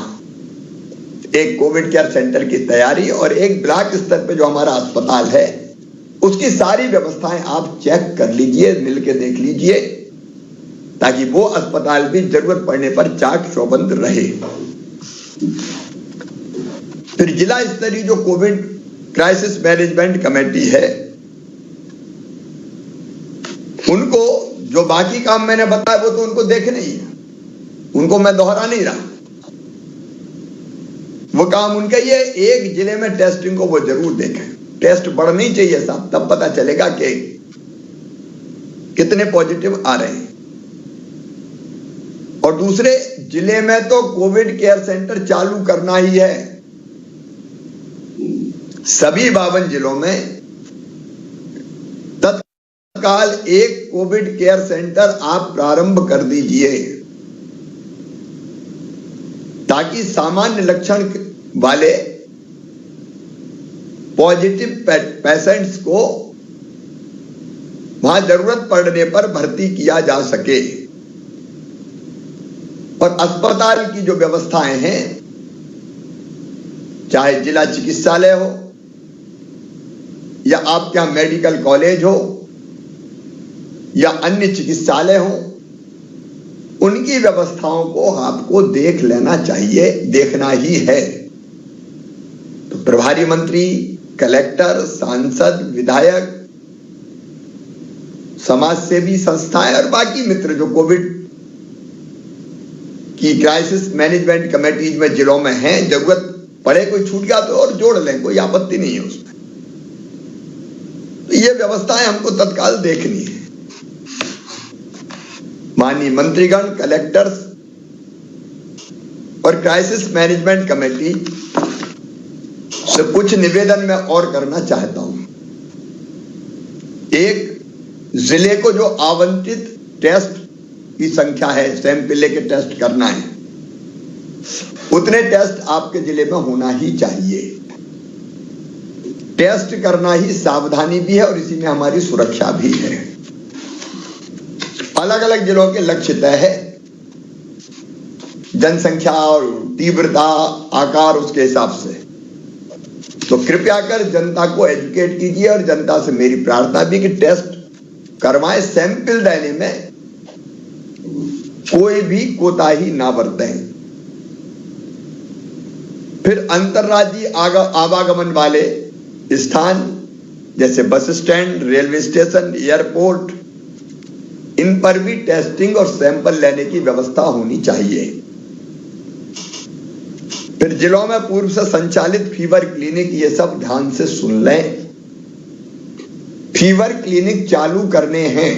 एक कोविड केयर सेंटर की तैयारी और एक ब्लॉक स्तर पे जो हमारा अस्पताल है उसकी सारी व्यवस्थाएं आप चेक कर लीजिए, मिलके देख लीजिए ताकि वो अस्पताल भी जरूरत पड़ने पर चाक चौबंद रहे। फिर जिला स्तरीय जो कोविड क्राइसिस मैनेजमेंट कमेटी है, उनको जो बाकी काम मैंने बताया वो तो उनको देखने ही है, उनको मैं दोहरा नहीं रहा। वो काम उनका ये एक जिले में टेस्टिंग को वो जरूर देखें। टेस्ट बढ़नी चाहिए साहब, तब पता चलेगा कि कितने पॉजिटिव आ रहे हैं। और दूसरे जिले में तो कोविड केयर सेंटर चालू करना ही है। सभी 52 जिलों में तत्काल एक कोविड केयर सेंटर आप प्रारंभ कर दीजिए ताकि सामान्य लक्षण वाले पॉजिटिव पेशेंट्स को वहां जरूरत पड़ने पर भर्ती किया जा सके। और अस्पताल की जो व्यवस्थाएं हैं, चाहे जिला चिकित्सालय हो या आपके यहां मेडिकल कॉलेज हो या अन्य चिकित्सालय हो, उनकी व्यवस्थाओं को आपको देख लेना चाहिए, देखना ही है। तो प्रभारी मंत्री, कलेक्टर, सांसद, विधायक, समाज सेवी संस्थाएं और बाकी मित्र जो कोविड की क्राइसिस मैनेजमेंट कमेटीज में जिलों में हैं, जरूरत पड़े कोई छूट गया तो और जोड़ लें, कोई आपत्ति नहीं है उसमें। तो ये व्यवस्थाएं हमको तत्काल देखनी है। माननीय मंत्रीगण, कलेक्टर्स और क्राइसिस मैनेजमेंट कमेटी से कुछ निवेदन मैं और करना चाहता हूं। एक, जिले को जो आवंटित टेस्ट की संख्या है, सैंपल लेके टेस्ट करना है, उतने टेस्ट आपके जिले में होना ही चाहिए। टेस्ट करना ही सावधानी भी है और इसी में हमारी सुरक्षा भी है। अलग अलग जिलों के लक्ष्य तय है, जनसंख्या और तीव्रता, आकार उसके हिसाब से। तो कृपया कर जनता को एजुकेट कीजिए और जनता से मेरी प्रार्थना भी कि टेस्ट करवाएं, सैंपल देने में कोई भी कोताही ना बरतें। फिर अंतर्राज्यीय आवागमन वाले स्थान जैसे bus stand, railway station, airport, इन पर भी टेस्टिंग और सैंपल लेने की व्यवस्था होनी चाहिए। फिर जिलों में पूर्व से संचालित फीवर क्लिनिक, ये सब ध्यान से सुन लें। फीवर क्लिनिक चालू करने हैं,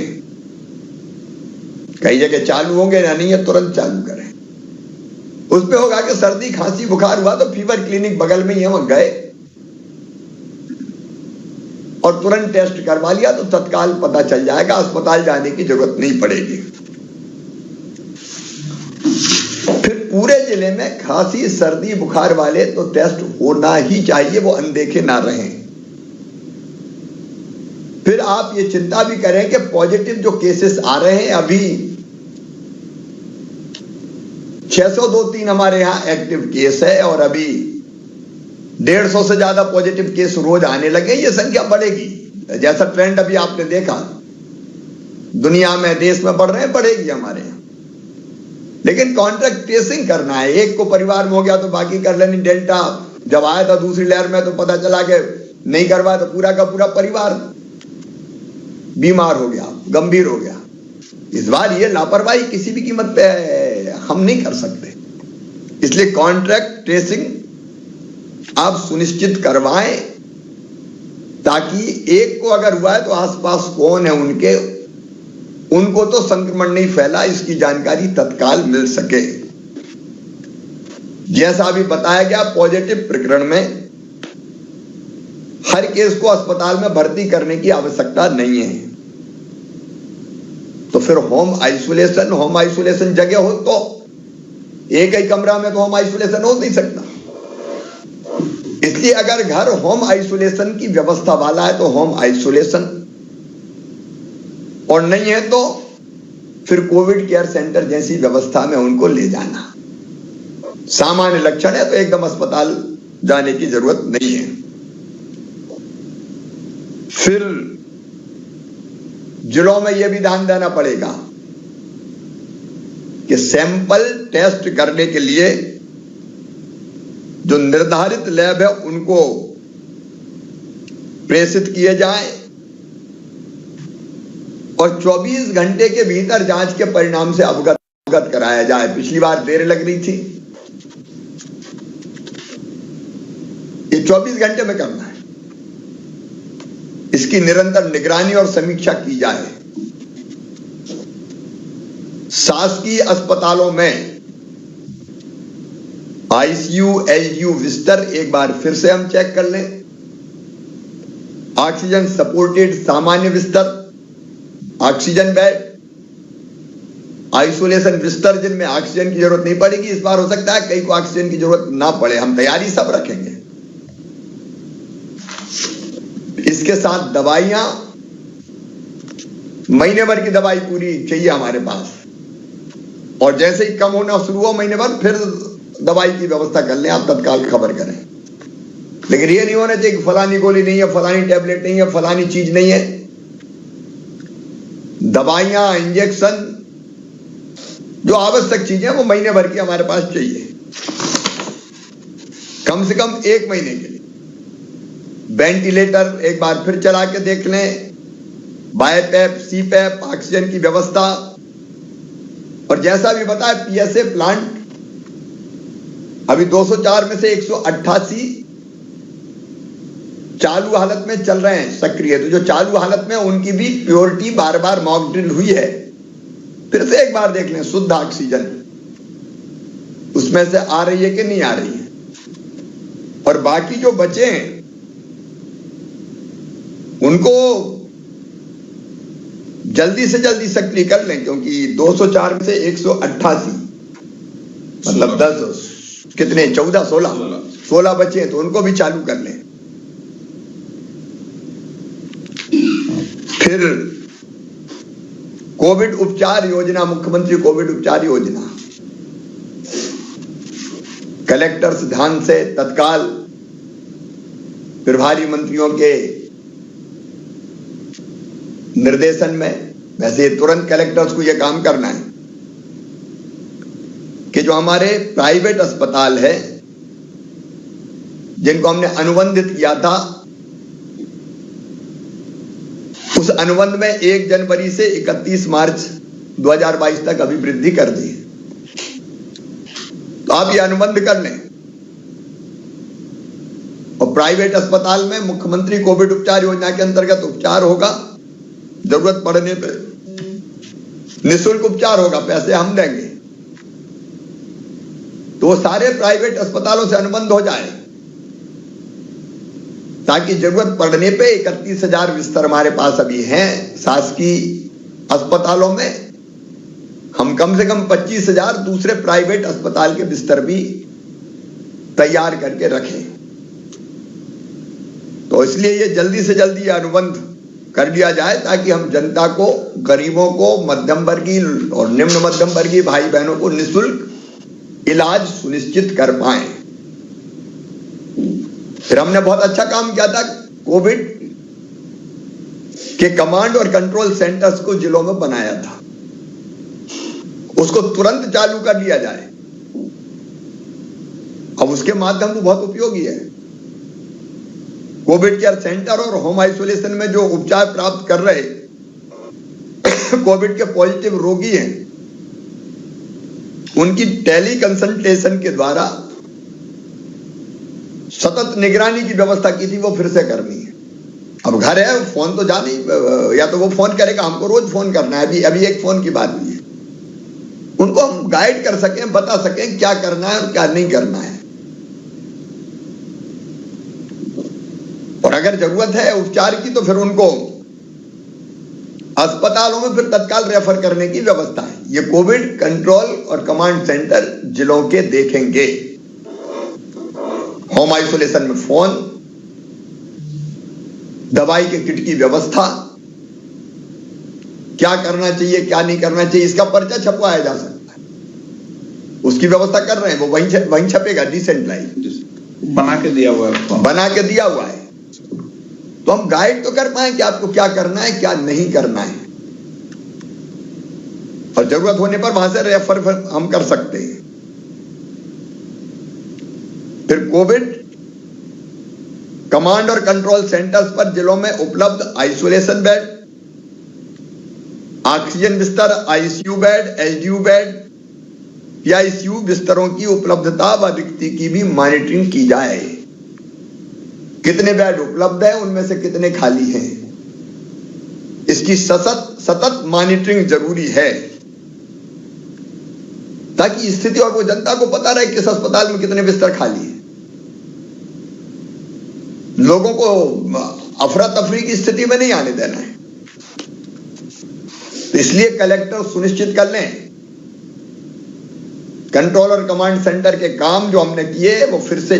कई जगह चालू होंगे या नहीं है, तुरंत चालू करें। उसमें होगा कि सर्दी खांसी बुखार हुआ तो फीवर क्लिनिक बगल में ही है, वहां गए और तुरंत टेस्ट करवा लिया तो तत्काल पता चल जाएगा, अस्पताल जाने की जरूरत नहीं पड़ेगी। फिर पूरे जिले में खांसी सर्दी बुखार वाले तो टेस्ट होना ही चाहिए, वो अनदेखे ना रहें। फिर आप ये चिंता भी करें कि पॉजिटिव जो केसेस आ रहे हैं, अभी 602-3 हमारे यहां एक्टिव केस है और अभी 150 से ज्यादा पॉजिटिव केस रोज आने लगे। ये संख्या बढ़ेगी, जैसा ट्रेंड अभी आपने देखा दुनिया में, देश में बढ़ रहे हैं, बढ़ेगी हमारे यहां। लेकिन कॉन्ट्रैक्ट ट्रेसिंग करना है, एक को परिवार में हो गया तो बाकी कर लेनी। डेल्टा जब आया था दूसरी लहर में तो पता चला कि नहीं करवाया तो पूरा का पूरा परिवार बीमार हो गया, गंभीर हो गया। इस बार ये लापरवाही किसी भी कीमत पे हम नहीं कर सकते, इसलिए कॉन्ट्रैक्ट ट्रेसिंग आप सुनिश्चित करवाएं ताकि एक को अगर हुआ है तो आसपास कौन है उनको तो संक्रमण नहीं फैला, इसकी जानकारी तत्काल मिल सके। जैसा अभी बताया गया, पॉजिटिव प्रकरण में हर केस को अस्पताल में भर्ती करने की आवश्यकता नहीं है। तो फिर होम आइसोलेशन जगह हो तो एक ही कमरा में तो होम आइसोलेशन हो नहीं सकता। इसलिए अगर घर होम आइसोलेशन की व्यवस्था वाला है तो होम आइसोलेशन, और नहीं है तो फिर कोविड केयर सेंटर जैसी व्यवस्था में उनको ले जाना। सामान्य लक्षण है तो एकदम अस्पताल जाने की जरूरत नहीं है। फिर जिलों में यह भी ध्यान देना पड़ेगा कि सैंपल टेस्ट करने के लिए जो निर्धारित लैब है उनको प्रेषित किए जाएं और 24 घंटे के भीतर जांच के परिणाम से अवगत कराया जाए। पिछली बार देर लग रही थी, ये 24 घंटे में करना है। इसकी निरंतर निगरानी और समीक्षा की जाए। शासकीय अस्पतालों में आईसीयू, एलयू बिस्तर एक बार फिर से हम चेक कर लें। ऑक्सीजन सपोर्टेड सामान्य बिस्तर, ऑक्सीजन बेड, आइसोलेशन बिस्तर जिनमें ऑक्सीजन की जरूरत नहीं पड़ेगी। इस बार हो सकता है कई को ऑक्सीजन की जरूरत ना पड़े, हम तैयारी सब रखेंगे। इसके साथ दवाइयां, महीने भर की दवाई पूरी चाहिए हमारे पास, और जैसे ही कम होना शुरू हो महीने भर फिर दवाई की व्यवस्था कर लें, आप तत्काल खबर करें। लेकिन ये नहीं होना चाहिए कि फलानी गोली नहीं है, फलानी टैबलेट नहीं है, फलानी चीज नहीं है। दवाइयां, इंजेक्शन, जो आवश्यक चीजें वो महीने भर की हमारे पास चाहिए, कम से कम 1 महीने के लिए। वेंटिलेटर एक बार फिर चला के देख लें, बायपैप, सीपैप, ऑक्सीजन की व्यवस्था, और जैसा भी बताया पीएसए प्लांट अभी 204 में से 188 चालू हालत में चल रहे हैं सक्रिय। तो जो चालू हालत में उनकी भी प्योरिटी बार बार मॉक ड्रिल हुई है, फिर से एक बार देख लें शुद्ध ऑक्सीजन उसमें से आ रही है कि नहीं आ रही है। और बाकी जो बचे हैं उनको जल्दी से जल्दी सक्रिय कर लें, क्योंकि 204 में से 188 मतलब 10 कितने 16 बचे हैं, तो उनको भी चालू कर लें। फिर कोविड उपचार योजना, मुख्यमंत्री कोविड उपचार योजना, कलेक्टर्स ध्यान से तत्काल प्रभारी मंत्रियों के निर्देशन में, वैसे तुरंत कलेक्टर्स को यह काम करना है कि जो हमारे प्राइवेट अस्पताल है जिनको हमने अनुबंधित किया था, उस अनुबंध में 1 जनवरी से 31 मार्च 2022 तक अभी वृद्धि कर दी। तो आप ये अनुबंध कर लें और प्राइवेट अस्पताल में मुख्यमंत्री कोविड उपचार योजना के अंतर्गत उपचार होगा। जरूरत पड़ने पर निःशुल्क उपचार होगा, पैसे हम देंगे। तो सारे प्राइवेट अस्पतालों से अनुबंध हो जाए ताकि जरूरत पड़ने पे 31,000 बिस्तर हमारे पास अभी हैं शासकीय अस्पतालों में। हम कम से कम 25,000 दूसरे प्राइवेट अस्पताल के बिस्तर भी तैयार करके रखें। तो इसलिए ये जल्दी से जल्दी अनुबंध कर दिया जाए ताकि हम जनता को, गरीबों को, मध्यम वर्गीय और निम्न मध्यम वर्गीय भाई बहनों को निःशुल्क इलाज सुनिश्चित कर पाए। फिर हमने बहुत अच्छा काम किया था, कोविड के कमांड और कंट्रोल सेंटर्स को जिलों में बनाया था, उसको तुरंत चालू कर लिया जाए। अब उसके माध्यम तो बहुत उपयोगी है। कोविड केयर सेंटर और होम आइसोलेशन में जो उपचार प्राप्त कर रहे कोविड के पॉजिटिव रोगी हैं, उनकी टेली कंसल्टेशन के द्वारा सतत निगरानी की व्यवस्था की थी, वो फिर से करनी है। अब घर है, फोन तो जा नहीं, या तो वो फोन करेगा, हमको रोज फोन करना है। अभी एक फोन की बात हुई है, उनको हम गाइड कर सकें, बता सकें क्या करना है और क्या नहीं करना है। और अगर जरूरत है उपचार की तो फिर उनको अस्पतालों में फिर तत्काल रेफर करने की व्यवस्था है। ये कोविड कंट्रोल और कमांड सेंटर जिलों के देखेंगे। होम आइसोलेशन में फोन, दवाई के किट की व्यवस्था, क्या करना चाहिए क्या नहीं करना चाहिए, इसका पर्चा छपवाया जा सकता है। उसकी व्यवस्था कर रहे हैं, वो वहीं छपेगा, डिसेंट्रलाइज बना के दिया हुआ है, बना के दिया हुआ है। तो हम गाइड तो कर पाए कि आपको क्या करना है क्या नहीं करना है, और जरूरत होने पर वहां से रेफर हम कर सकते हैं। फिर कोविड कमांड और कंट्रोल सेंटर्स पर जिलों में उपलब्ध आइसोलेशन बेड, ऑक्सीजन बिस्तर, ICU bed, HDU bed, PICU बिस्तरों की उपलब्धता व रिक्ति की भी मॉनिटरिंग की जाए। कितने बेड उपलब्ध है, उनमें से कितने खाली हैं, इसकी सतत मॉनिटरिंग जरूरी है, ताकि स्थिति और वो जनता को पता रहे किस अस्पताल में कितने बिस्तर खाली है। लोगों को अफरा तफरी की स्थिति में नहीं आने देना है। तो इसलिए कलेक्टर सुनिश्चित कर लें कंट्रोल और कमांड सेंटर के काम जो हमने किए वो फिर से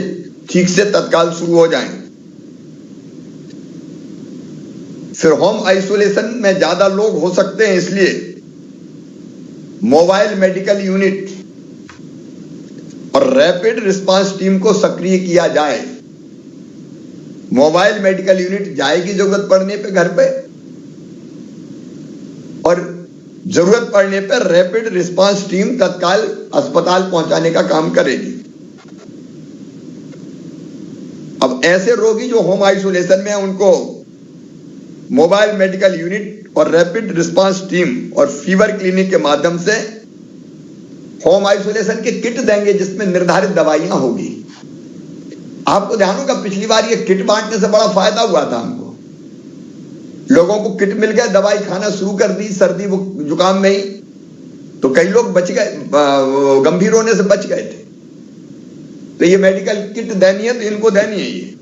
ठीक से तत्काल शुरू हो जाएं। फिर होम आइसोलेशन में ज्यादा लोग हो सकते हैं, इसलिए मोबाइल मेडिकल यूनिट और रैपिड रिस्पांस टीम को सक्रिय किया जाए। मोबाइल मेडिकल यूनिट जाएगी जरूरत पड़ने पे घर पे, और जरूरत पड़ने पर रैपिड रिस्पांस टीम तत्काल अस्पताल पहुंचाने का काम करेगी। अब ऐसे रोगी जो होम आइसोलेशन में हैं, उनको मोबाइल मेडिकल यूनिट और रैपिड रिस्पांस टीम और फीवर क्लिनिक के माध्यम से होम आइसोलेशन के किट देंगे, जिसमें निर्धारित दवाइयां होगी। आपको ध्यान होगा पिछली बार ये किट बांटने से बड़ा फायदा हुआ था हमको। लोगों को किट मिल गया, दवाई खाना शुरू कर दी सर्दी जुकाम में ही, तो कई लोग बच गए, गंभीर होने से बच गए थे। तो ये मेडिकल किट देनी है तो इनको देनी है। ये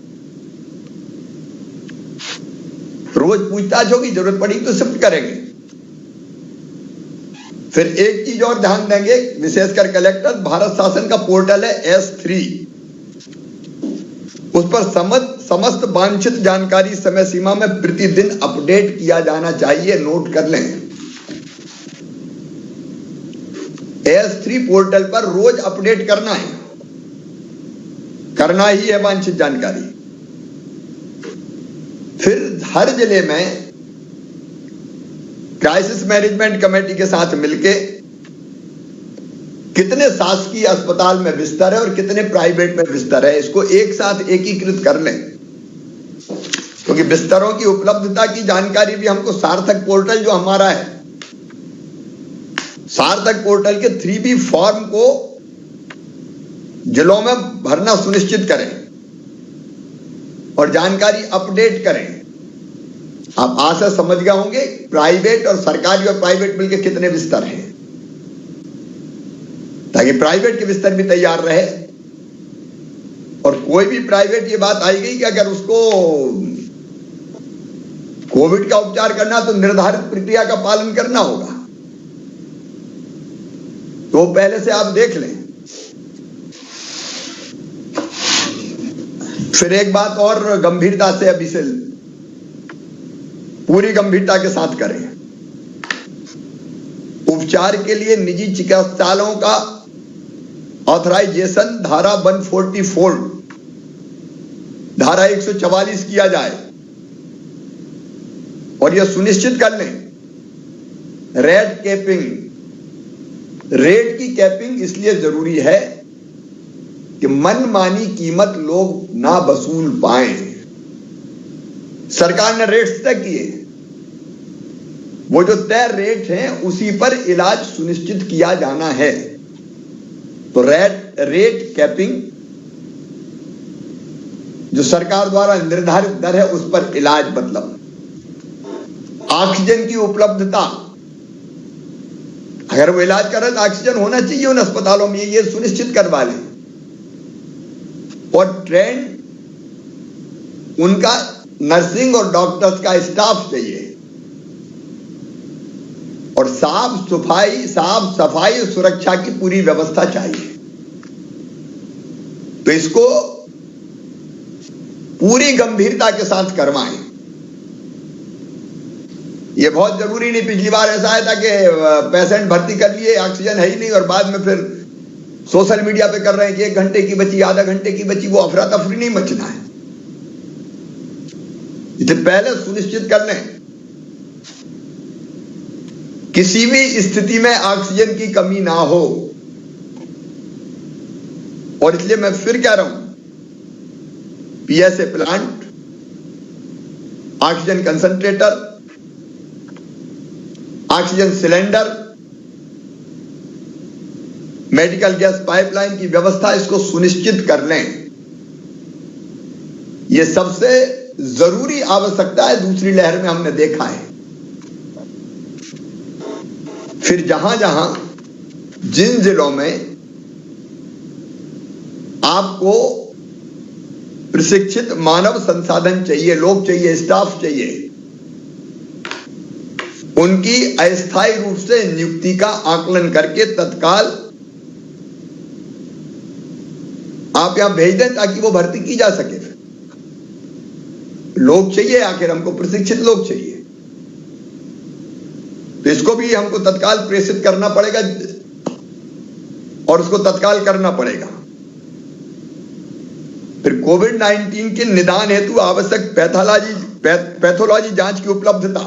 रोज पूछताछ होगी, जरूरत पड़ी तो शिफ्ट करेंगे। फिर एक चीज और ध्यान देंगे, विशेषकर कलेक्टर, भारत शासन का पोर्टल है S3, उस पर समस्त वांछित जानकारी समय सीमा में प्रतिदिन अपडेट किया जाना चाहिए। नोट कर लें, S3 पोर्टल पर रोज अपडेट करना है, करना ही है वांछित जानकारी। फिर हर जिले में क्राइसिस मैनेजमेंट कमेटी के साथ मिलके कितने शासकीय अस्पताल में बिस्तर है और कितने प्राइवेट में बिस्तर है, इसको एक साथ एकीकृत कर लें। क्योंकि बिस्तरों की उपलब्धता की जानकारी भी हमको सार्थक पोर्टल जो हमारा है, सार्थक पोर्टल के 3B फॉर्म को जिलों में भरना सुनिश्चित करें और जानकारी अपडेट करें। आप आशा समझ गए होंगे प्राइवेट और सरकारी और प्राइवेट मिलकर कितने बिस्तर हैं, ताकि प्राइवेट के बिस्तर भी तैयार रहे। और कोई भी प्राइवेट, ये बात आई गई कि अगर उसको कोविड का उपचार करना तो निर्धारित प्रक्रिया का पालन करना होगा, तो पहले से आप देख लें। फिर एक बात और गंभीरता से, अभी से पूरी गंभीरता के साथ करें, उपचार के लिए निजी चिकित्सालयों का ऑथराइजेशन धारा 144, धारा 144 किया जाए। और यह सुनिश्चित कर लें रेट कैपिंग, रेट की कैपिंग इसलिए जरूरी है कि मनमानी कीमत लोग ना वसूल पाए। सरकार ने रेट्स तय किए, वो जो तय रेट हैं उसी पर इलाज सुनिश्चित किया जाना है। तो रेट कैपिंग, जो सरकार द्वारा निर्धारित दर है उस पर इलाज, मतलब ऑक्सीजन की उपलब्धता, अगर वो इलाज कर रहे तो ऑक्सीजन होना चाहिए उन अस्पतालों में, ये सुनिश्चित करवा लें। और ट्रेंड उनका नर्सिंग और डॉक्टर्स का स्टाफ चाहिए, और साफ सफाई और सुरक्षा की पूरी व्यवस्था चाहिए। तो इसको पूरी गंभीरता के साथ करवाएं। ये बहुत जरूरी नहीं, पिछली बार ऐसा आया था कि पेशेंट भर्ती कर लिए, ऑक्सीजन है ही नहीं, और बाद में फिर सोशल मीडिया पे कर रहे हैं कि 1 घंटे की बची, आधा घंटे की बची। वो अफरा तफरी नहीं मचना है। इसे पहले सुनिश्चित कर लें किसी भी स्थिति में ऑक्सीजन की कमी ना हो। और इसलिए मैं फिर कह रहा हूं, PSA plant, oxygen concentrator, oxygen cylinder, medical gas pipeline की व्यवस्था, इसको सुनिश्चित कर लें। यह सबसे जरूरी आवश्यकता है। दूसरी लहर में हमने देखा है, फिर जहां जहां जिन जिलों में आपको प्रशिक्षित मानव संसाधन चाहिए, लोग चाहिए, स्टाफ चाहिए, उनकी अस्थायी रूप से नियुक्ति का आकलन करके तत्काल आप यहां भेज दें ताकि वो भर्ती की जा सके। लोग चाहिए, आखिर हमको प्रशिक्षित लोग चाहिए। तो इसको भी हमको तत्काल प्रेषित करना पड़ेगा और उसको तत्काल करना पड़ेगा। फिर कोविड-19 के निदान हेतु आवश्यक पैथोलॉजी जांच की उपलब्धता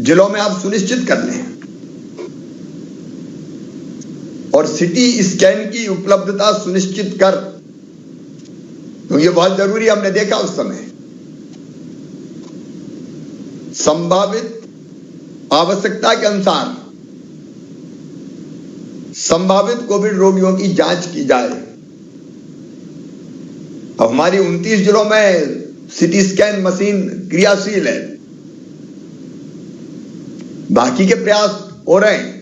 जिलों में आप सुनिश्चित कर लें, और सिटी स्कैन की उपलब्धता सुनिश्चित कर, तो ये बहुत जरूरी, हमने देखा उस समय संभावित आवश्यकता के अनुसार संभावित कोविड रोगियों की जांच की जाए। अब हमारी 29 जिलों में सिटी स्कैन मशीन क्रियाशील है, बाकी के प्रयास हो रहे हैं।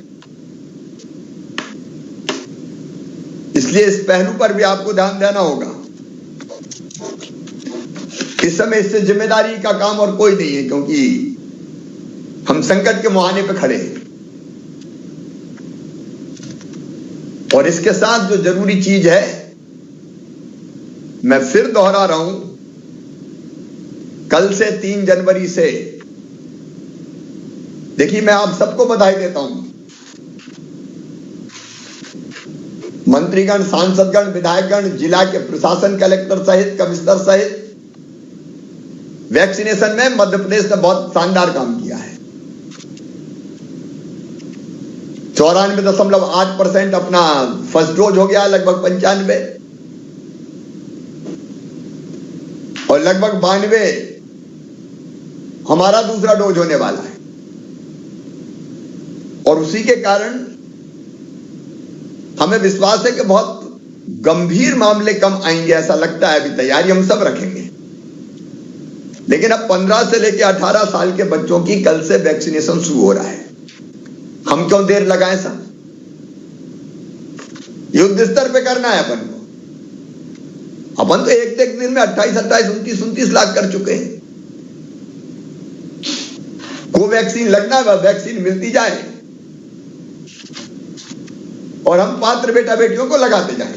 इसलिए इस पहलू पर भी आपको ध्यान देना होगा। इस समय इससे जिम्मेदारी का काम और कोई नहीं है, क्योंकि हम संकट के मुहाने पे खड़े हैं। और इसके साथ जो जरूरी चीज है, मैं फिर दोहरा रहा हूं, कल से 3 जनवरी से, देखिए मैं आप सबको बधाई देता हूं, मंत्रीगण, सांसदगण, विधायकगण, जिला के प्रशासन, कलेक्टर सहित, कमिश्नर सहित, वैक्सीनेशन में मध्य प्रदेश ने बहुत शानदार काम किया है। 94.8% अपना फर्स्ट डोज हो गया, लगभग 95, और लगभग 92 हमारा दूसरा डोज होने वाला है। और उसी के कारण हमें विश्वास है कि बहुत गंभीर मामले कम आएंगे, ऐसा लगता है। अभी तैयारी हम सब रखेंगे, लेकिन अब 15 से लेकर 18 साल के बच्चों की कल से वैक्सीनेशन शुरू हो रहा है। हम क्यों देर लगाएं सब? युद्ध स्तर पे करना है अपन को। अपन तो एक दिन में 28, 29 लाख कर चुके हैं। कोवैक्सीन लगना है, वैक्सीन मिलती जाए और हम पात्र बेटा बेटियों को लगाते जाएं।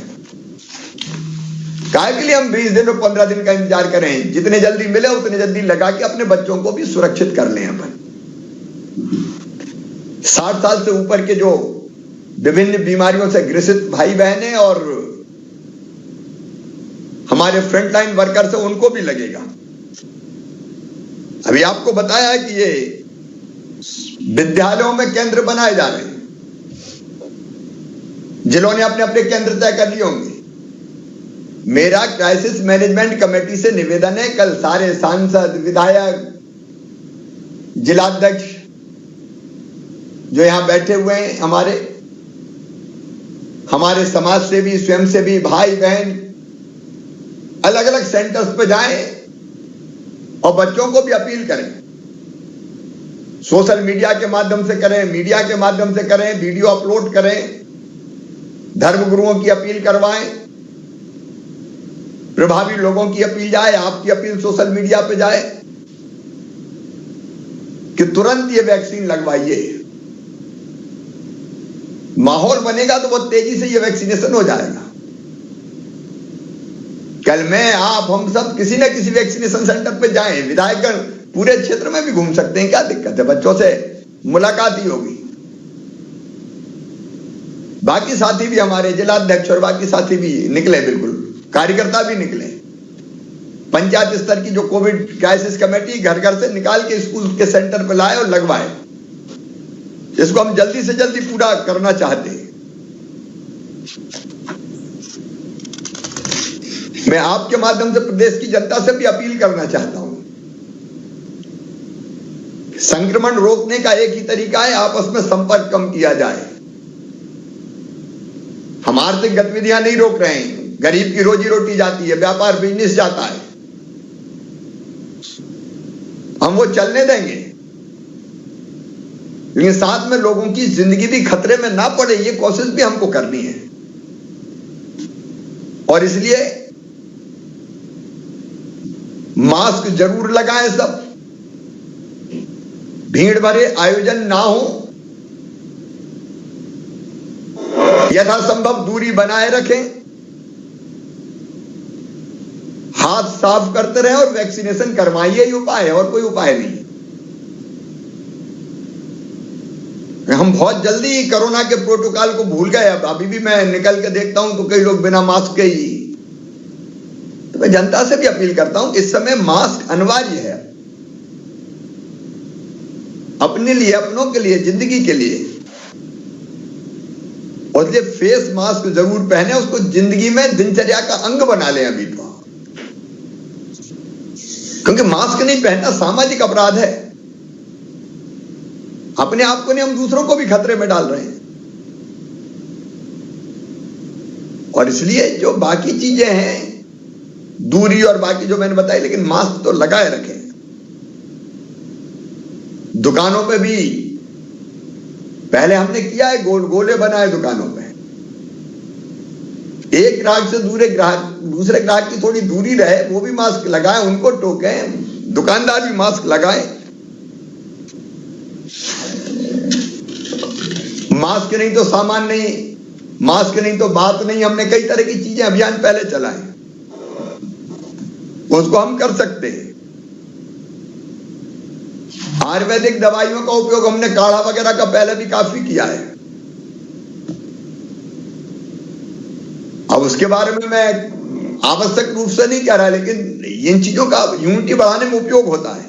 काहे के लिए हम 20 दिन और 15 दिन का इंतजार करें? जितने जल्दी मिले उतने जल्दी लगा के अपने बच्चों को भी सुरक्षित कर लें। अपन 60 साल से ऊपर के जो विभिन्न बीमारियों से ग्रसित भाई बहन हैं और हमारे फ्रंटलाइन वर्कर्स हैं, उनको भी लगेगा। अभी आपको बताया है कि ये विद्यालयों में केंद्र बनाए जा रहे हैं। जिलों ने अपने अपने केंद्र तय कर लिए होंगे। मेरा क्राइसिस मैनेजमेंट कमेटी से निवेदन है, कल सारे सांसद, विधायक, जिलाध्यक्ष जो यहां बैठे हुए हैं, हमारे समाज सेवी, स्वयंसेवी भाई बहन अलग अलग सेंटर्स पे जाएं और बच्चों को भी अपील करें। सोशल मीडिया के माध्यम से करें, मीडिया के माध्यम से करें, वीडियो अपलोड करें, धर्मगुरुओं की अपील करवाएं, प्रभावी लोगों की अपील जाए, आपकी अपील सोशल मीडिया पे जाए। कि तुरंत ये वैक्सीन लगवाइए। माहौल बनेगा तो बहुत तेजी से ये वैक्सीनेशन हो जाएगा। कल मैं, आप, हम सब किसी न किसी वैक्सीनेशन सेंटर पे जाएं। विधायकगण पूरे क्षेत्र में भी घूम सकते हैं, क्या दिक्कत है? बच्चों से मुलाकात ही होगी। बाकी साथी भी, हमारे जिलाध्यक्ष और बाकी साथी भी निकले, बिल्कुल कार्यकर्ता भी निकले। पंचायत स्तर की जो कोविड क्राइसिस कमेटी घर घर से निकाल के स्कूल के सेंटर पर लाए और लगवाए। इसको हम जल्दी से जल्दी पूरा करना चाहते हैं। मैं आपके माध्यम से प्रदेश की जनता से भी अपील करना चाहता हूं। संक्रमण रोकने का एक ही तरीका है, आपस में संपर्क कम किया जाए। हम आर्थिक गतिविधियां नहीं रोक रहे हैं, गरीब की रोजी रोटी जाती है, व्यापार बिजनेस जाता है, हम वो चलने देंगे, लेकिन साथ में लोगों की जिंदगी भी खतरे में ना पड़े, ये कोशिश भी हमको करनी है। और इसलिए मास्क जरूर लगाएं सब, भीड़ भरे आयोजन ना हो, यथासंभव दूरी बनाए रखें, हाथ साफ करते रहें और वैक्सीनेशन करवाइए, ही उपाय है और कोई उपाय नहीं। हम बहुत जल्दी कोरोना के प्रोटोकॉल को भूल गए। अब अभी भी मैं निकल के देखता हूं तो कई लोग बिना मास्क के ही। तो मैं जनता से भी अपील करता हूं, इस समय मास्क अनिवार्य है, अपने लिए, अपनों के लिए, जिंदगी के लिए। और ये फेस मास्क जरूर पहने, उसको जिंदगी में दिनचर्या का अंग बना लें अभी तो, क्योंकि मास्क नहीं पहनना सामाजिक अपराध है। अपने आप को नहीं, हम दूसरों को भी खतरे में डाल रहे हैं। और इसलिए जो बाकी चीजें हैं, दूरी और बाकी जो मैंने बताई, लेकिन मास्क तो लगाए रखें। दुकानों पे भी पहले हमने किया है, गोले बनाए दुकानों पे, एक ग्राहक से दूसरे ग्राहक की थोड़ी दूरी रहे, वो भी मास्क लगाए, उनको टोकें, दुकानदार भी मास्क लगाए। मास्क नहीं तो सामान नहीं, मास्क नहीं तो बात नहीं। हमने कई तरह की चीजें, अभियान पहले चलाए, उसको हम कर सकते हैं। आयुर्वेदिक दवाइयों का उपयोग हमने काढ़ा वगैरह का पहले भी काफी किया है। अब उसके बारे में मैं आवश्यक रूप से नहीं कह रहा, लेकिन इन चीजों का इम्यूनिटी बढ़ाने में उपयोग होता है।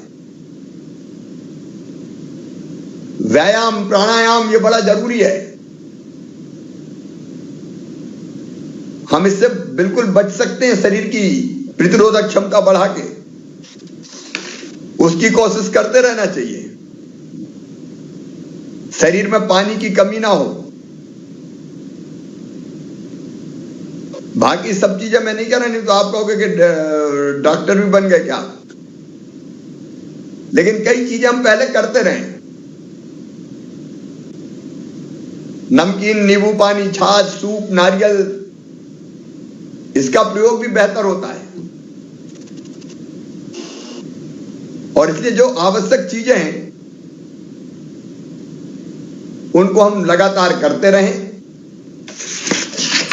व्यायाम, प्राणायाम, ये बड़ा जरूरी है। हम इससे बिल्कुल बच सकते हैं। शरीर की प्रतिरोधक क्षमता बढ़ा के उसकी कोशिश करते रहना चाहिए। शरीर में पानी की कमी ना हो। बाकी सब चीजें मैं नहीं कह रहा, नहीं तो आप कहोगे कि डॉक्टर भी बन गए क्या। लेकिन कई चीजें हम पहले करते रहे। नमकीन, नींबू पानी, छाछ, सूप, नारियल, इसका प्रयोग भी बेहतर होता है। और इसलिए जो आवश्यक चीजें हैं उनको हम लगातार करते रहें।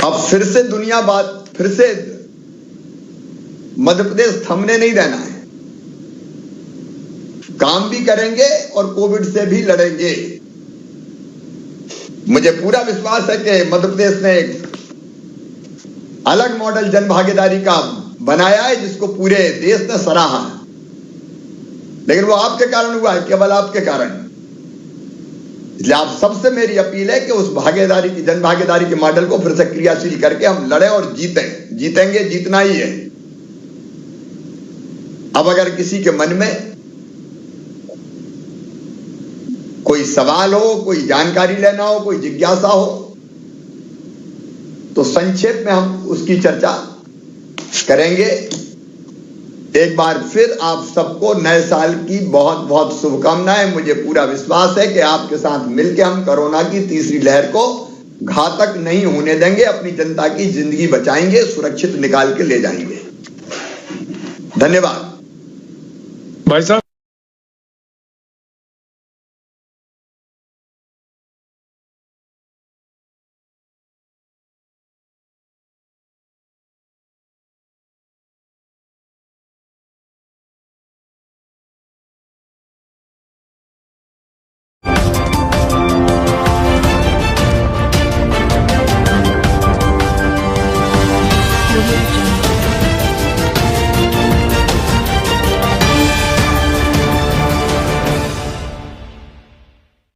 अब फिर से फिर से मध्य प्रदेश थमने नहीं देना है। काम भी करेंगे और कोविड से भी लड़ेंगे। मुझे पूरा विश्वास है कि मध्य प्रदेश ने एक अलग मॉडल जन भागीदारी का बनाया है, जिसको पूरे देश ने सराहा है। लेकिन वो आपके कारण हुआ है, केवल आपके कारण। इसलिए आप सबसे मेरी अपील है कि उस भागीदारी की, जन भागीदारी के मॉडल को फिर से क्रियाशील करके हम लड़ें और जीतें। जीतेंगे, जीतना ही है। अब अगर किसी के मन में कोई सवाल हो, कोई जानकारी लेना हो, कोई जिज्ञासा हो, तो संक्षेप में हम उसकी चर्चा करेंगे। एक बार फिर आप सबको नए साल की बहुत बहुत शुभकामनाएं। मुझे पूरा विश्वास है कि आपके साथ मिलकर हम कोरोना की तीसरी लहर को घातक नहीं होने देंगे, अपनी जनता की जिंदगी बचाएंगे, सुरक्षित निकाल के ले जाएंगे। धन्यवाद। भाई साहब।